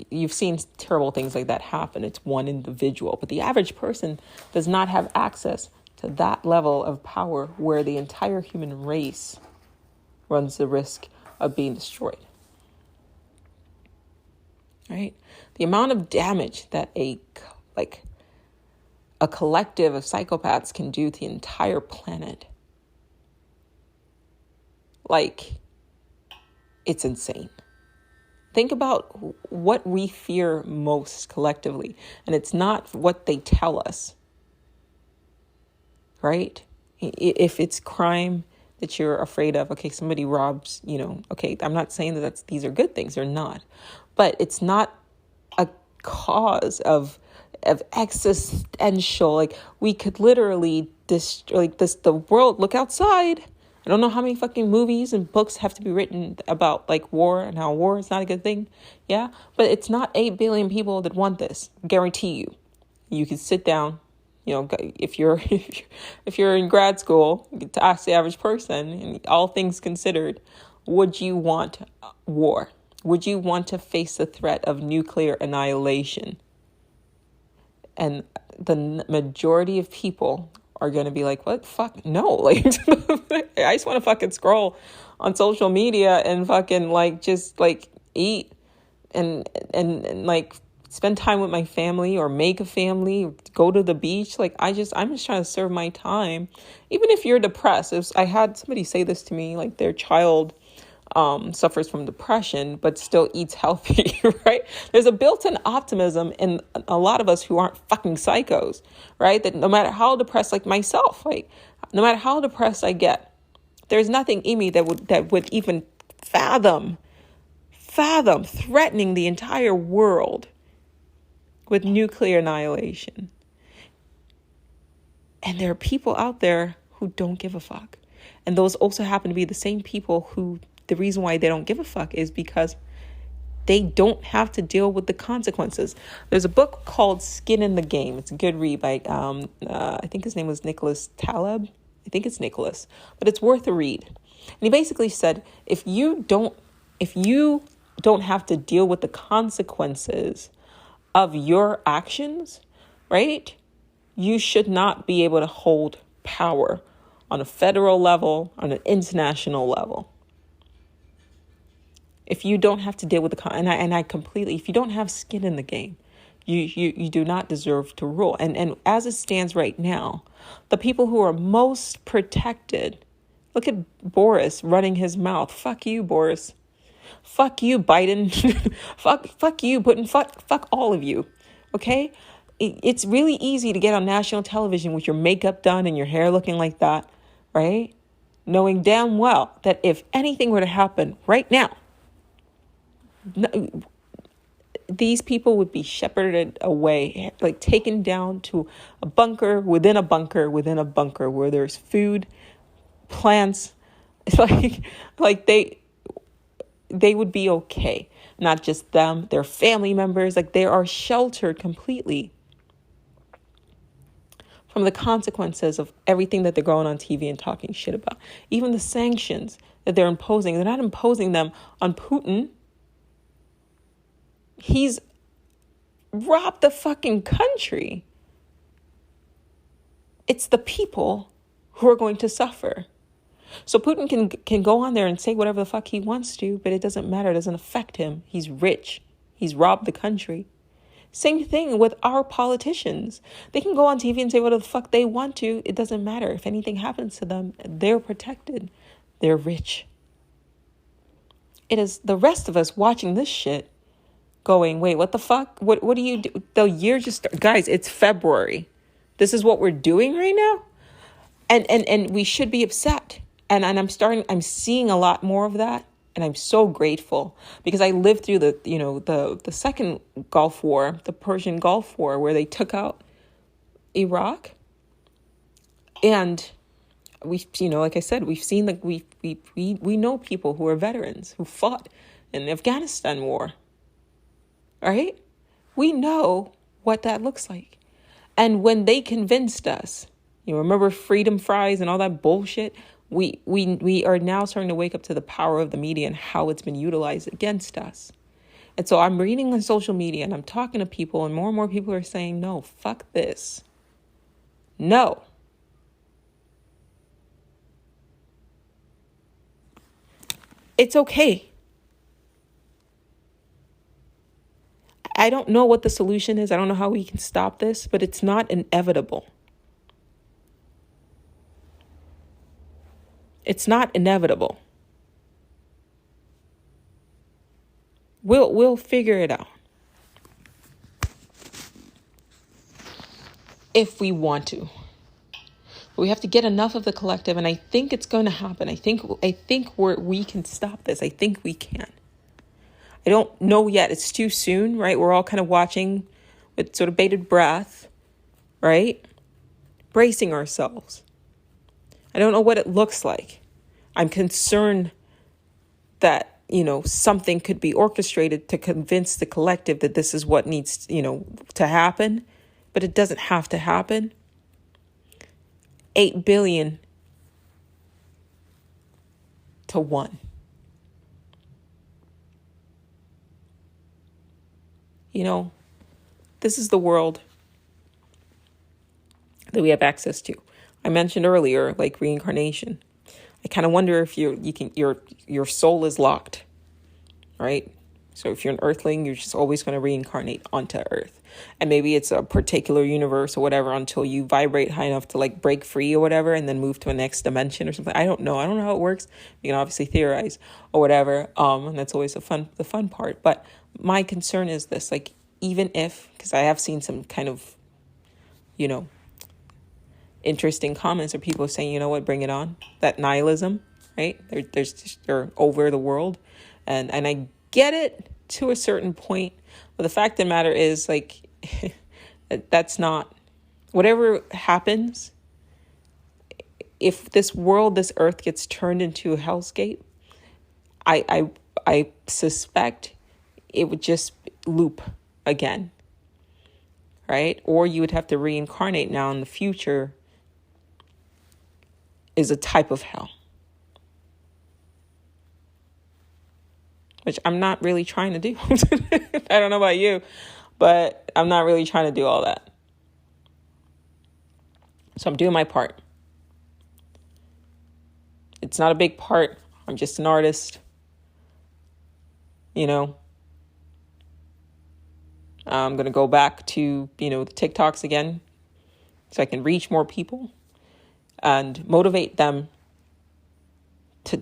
you've seen terrible things like that happen. It's one individual. But the average person does not have access to that level of power where the entire human race runs the risk of being destroyed. Right? The amount of damage that a collective of psychopaths can do to the entire planet, it's insane. Think about what we fear most collectively, and it's not what they tell us, right? If it's crime that you're afraid of, okay, somebody robs, okay, I'm not saying that these are good things, they're not, but it's not a cause of existential, we could literally the world, look outside. I don't know how many fucking movies and books have to be written about war and how war is not a good thing. Yeah. But it's not 8 billion people that want this. Guarantee you. You can sit down, if you're in grad school, to ask the average person, and all things considered, would you want war? Would you want to face the threat of nuclear annihilation? And the majority of people are going to be like, what? Fuck, no. I just want to fucking scroll on social media and fucking eat and spend time with my family, or make a family, go to the beach. I'm just trying to serve my time. Even if you're depressed. I had somebody say this to me, their child suffers from depression, but still eats healthy, right? There's a built-in optimism in a lot of us who aren't fucking psychos, right? That no matter how depressed, like myself, like no matter how depressed I get, there's nothing in me that would even fathom threatening the entire world with nuclear annihilation. And there are people out there who don't give a fuck. And those also happen to be the same people who, the reason why they don't give a fuck is because they don't have to deal with the consequences. There's a book called Skin in the Game. It's a good read by, I think his name was Nicholas Taleb. I think it's Nicholas, but it's worth a read. And he basically said, if you don't have to deal with the consequences of your actions, right? You should not be able to hold power on a federal level, on an international level. If you don't have to deal with I completely, if you don't have skin in the game, you do not deserve to rule. And as it stands right now, the people who are most protected, look at Boris running his mouth. Fuck you, Boris. Fuck you, Biden. fuck you, Putin. Fuck all of you. Okay? It's really easy to get on national television with your makeup done and your hair looking like that, right? Knowing damn well that if anything were to happen right now, these people would be shepherded away, like taken down to a bunker within a bunker within a bunker where there's food, plants. It's like they would be okay. Not just them, their family members, like they are sheltered completely from the consequences of everything that they're going on TV and talking shit about. Even the sanctions that they're imposing, they're not imposing them on Putin. He's robbed the fucking country. It's the people who are going to suffer. So Putin can go on there and say whatever the fuck he wants to, but it doesn't matter. It doesn't affect him. He's rich. He's robbed the country. Same thing with our politicians. They can go on TV and say whatever the fuck they want to. It doesn't matter. If anything happens to them, they're protected. They're rich. It is the rest of us watching this shit going, wait, what the fuck? What do you do? The year just started. Guys, it's February. This is what we're doing right now? And we should be upset. And I'm seeing a lot more of that. And I'm so grateful because I lived through the second Gulf War, the Persian Gulf War, where they took out Iraq. And we, like I said, we've seen, like we know people who are veterans who fought in the Afghanistan war. Right? We know what that looks like. And when they convinced us, remember freedom fries and all that bullshit? We are now starting to wake up to the power of the media and how it's been utilized against us. And so I'm reading on social media and I'm talking to people and more people are saying, no, fuck this. No. It's okay. I don't know what the solution is. I don't know how we can stop this, but it's not inevitable. It's not inevitable. We'll figure it out. If we want to. We have to get enough of the collective, and I think it's going to happen. I think we can stop this. I think we can. I don't know yet. It's too soon, right? We're all kind of watching with sort of bated breath, right? Bracing ourselves. I don't know what it looks like. I'm concerned that, something could be orchestrated to convince the collective that this is what needs, to happen, but it doesn't have to happen. 8 billion to 1. This is the world that we have access to. I mentioned earlier, like reincarnation. I kind of wonder if your soul is locked, right? So if you're an earthling, you're just always going to reincarnate onto Earth. And maybe it's a particular universe or whatever until you vibrate high enough to like break free or whatever and then move to a next dimension or something. I don't know. I don't know how it works. You can obviously theorize or whatever. And that's always the fun part. But my concern is this, like, even if, because I have seen some kind of, interesting comments or people saying, you know what, bring it on. That nihilism, right? They're over the world. And I get it to a certain point. But the fact of the matter is, like, that's not, whatever happens, if this world, this earth gets turned into a hellscape, I suspect it would just loop again, right? Or you would have to reincarnate now in the future is a type of hell, which I'm not really trying to do. I don't know about you, but I'm not really trying to do all that. So I'm doing my part. It's not a big part. I'm just an artist. I'm going to go back to, the TikToks again so I can reach more people and motivate them to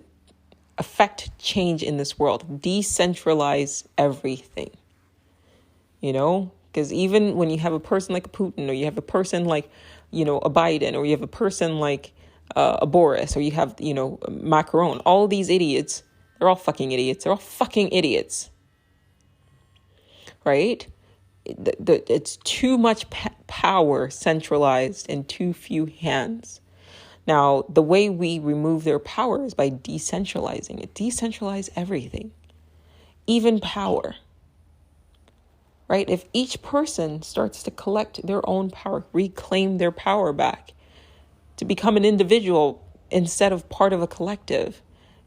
affect change in this world. Decentralize everything, because even when you have a person like a Putin, or you have a person like, a Biden, or you have a person like a Boris, or you have, Macron, all these idiots, they're all fucking idiots. They're all fucking idiots. Right? It's too much power centralized in too few hands. Now, the way we remove their power is by decentralizing it. Decentralize everything, even power. Right? If each person starts to collect their own power, reclaim their power back, to become an individual instead of part of a collective,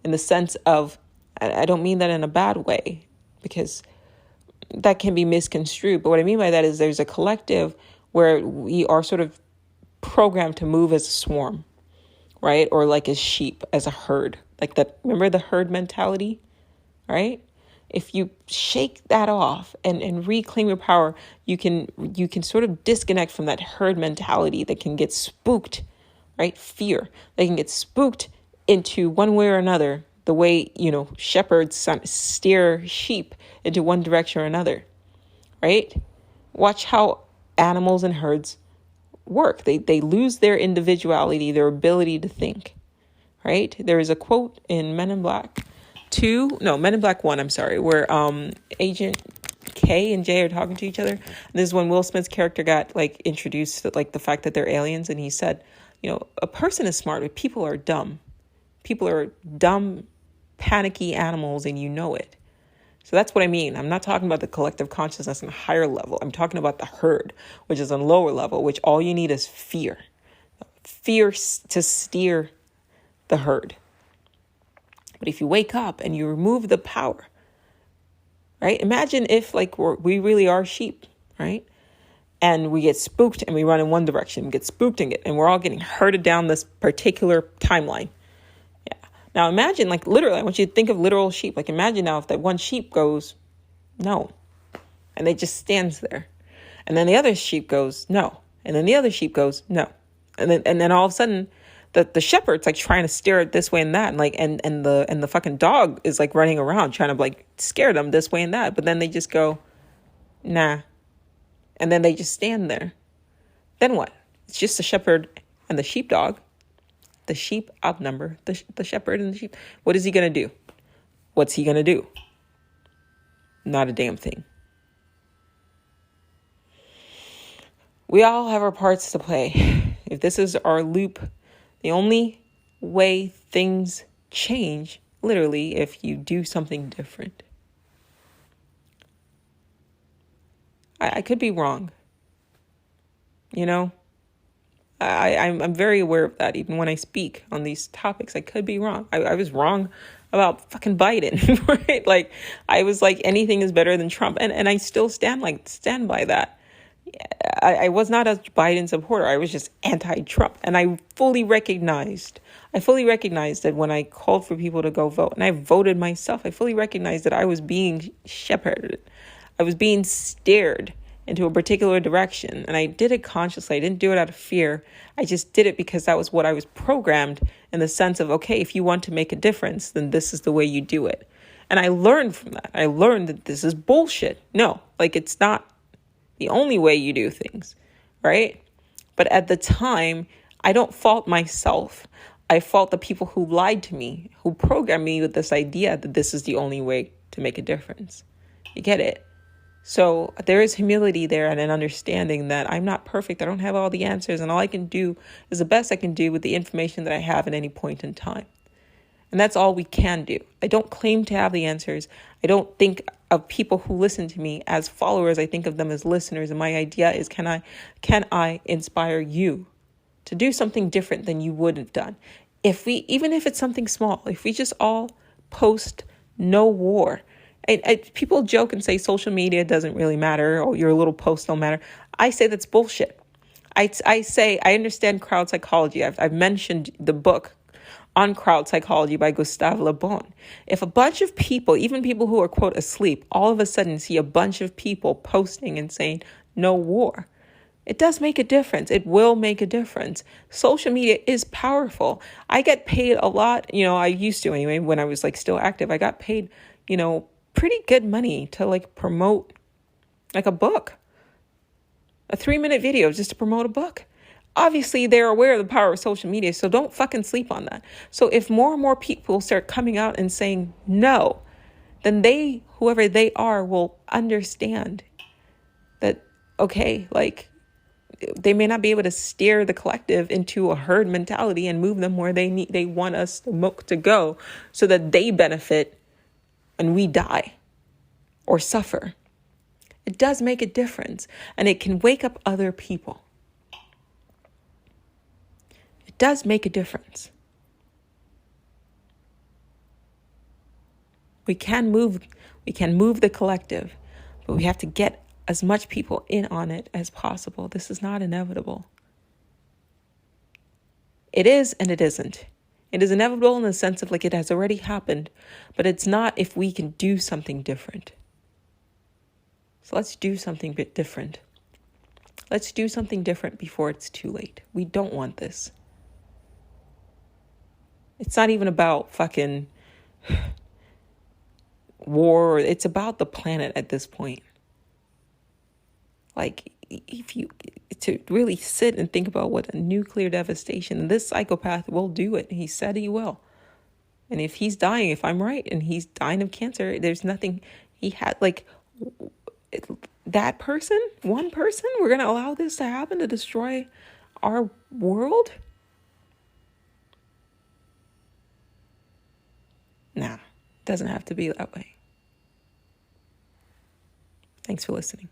in the sense of, I don't mean that in a bad way, because that can be misconstrued. But what I mean by that is there's a collective where we are sort of programmed to move as a swarm, right? Or like as sheep, as a herd. Like that, remember the herd mentality, right? If you shake that off and reclaim your power, you can sort of disconnect from that herd mentality that can get spooked, right? Fear. They can get spooked into one way or another, the way, shepherds steer sheep into one direction or another, right? Watch how animals and herds work. They lose their individuality, their ability to think, right? There is a quote in Men in Black 1, I'm sorry, where Agent K and J are talking to each other. And this is when Will Smith's character got like introduced to like the fact that they're aliens, and he said, a person is smart, but people are dumb. People are dumb, panicky animals, and you know it. So that's what I mean. I'm not talking about the collective consciousness on a higher level. I'm talking about the herd, which is on a lower level, which all you need is fear. Fear to steer the herd. But if you wake up and you remove the power, right? Imagine if like we really are sheep, right? And we get spooked and we run in one direction, we get spooked and we're all getting herded down this particular timeline. Now imagine, like, literally, I want you to think of literal sheep. Like, imagine now if that one sheep goes, no. And they just stands there. And then the other sheep goes, no. And then the other sheep goes, no. And then all of a sudden, the shepherd's like trying to steer it this way and that. And like, and the fucking dog is like running around trying to like scare them this way and that. But then they just go, nah. And then they just stand there. Then what? It's just the shepherd and the sheepdog. The sheep outnumber the shepherd and the sheep. What is he going to do? What's he going to do? Not a damn thing. We all have our parts to play. If this is our loop, the only way things change, literally, if you do something different. I could be wrong. I'm very aware of that. Even when I speak on these topics, I could be wrong. I was wrong about fucking Biden, right? Like, I was like, anything is better than Trump. And I still stand by that. I was not a Biden supporter. I was just anti-Trump. And I fully recognized that when I called for people to go vote, and I voted myself, I fully recognized that I was being shepherded. I was being steered into a particular direction. And I did it consciously. I didn't do it out of fear. I just did it because that was what I was programmed, in the sense of, okay, if you want to make a difference, then this is the way you do it. And I learned from that. I learned that this is bullshit. No, like, it's not the only way you do things, right? But at the time, I don't fault myself. I fault the people who lied to me, who programmed me with this idea that this is the only way to make a difference. You get it? So there is humility there, and an understanding that I'm not perfect. I don't have all the answers, and all I can do is the best I can do with the information that I have at any point in time. And that's all we can do. I don't claim to have the answers. I don't think of people who listen to me as followers. I think of them as listeners. And my idea is, can I inspire you to do something different than you would have done? Even if it's something small, if we just all post no war. People joke and say social media doesn't really matter, or your little posts don't matter. I say that's bullshit. I say I understand crowd psychology. I've mentioned the book on crowd psychology by Gustave Le Bon. If a bunch of people, even people who are, quote, asleep, all of a sudden see a bunch of people posting and saying no war, it does make a difference. It will make a difference. Social media is powerful. I get paid a lot. I used to anyway, when I was still active. I got paid, pretty good money to promote a book, a 3-minute video just to promote a book. Obviously, they're aware of the power of social media, so don't fucking sleep on that. So if more and more people start coming out and saying no, then whoever they are, will understand that, okay, they may not be able to steer the collective into a herd mentality and move them where they want us to go, so that they benefit and we die or suffer. It does make a difference, and it can wake up other people. It does make a difference. We can move the collective, but we have to get as much people in on it as possible. This is not inevitable. It is and it isn't. It is inevitable in the sense of it has already happened, but it's not if we can do something different. So let's do something bit different. Let's do something different before it's too late. We don't want this. It's not even about fucking war. It's about the planet at this point. If you to really sit and think about what a nuclear devastation, and this psychopath will do it. He said he will. And if he's dying, if I'm right, and he's dying of cancer, there's nothing he had, that person, one person, we're going to allow this to happen, to destroy our world? Nah, it doesn't have to be that way. Thanks for listening.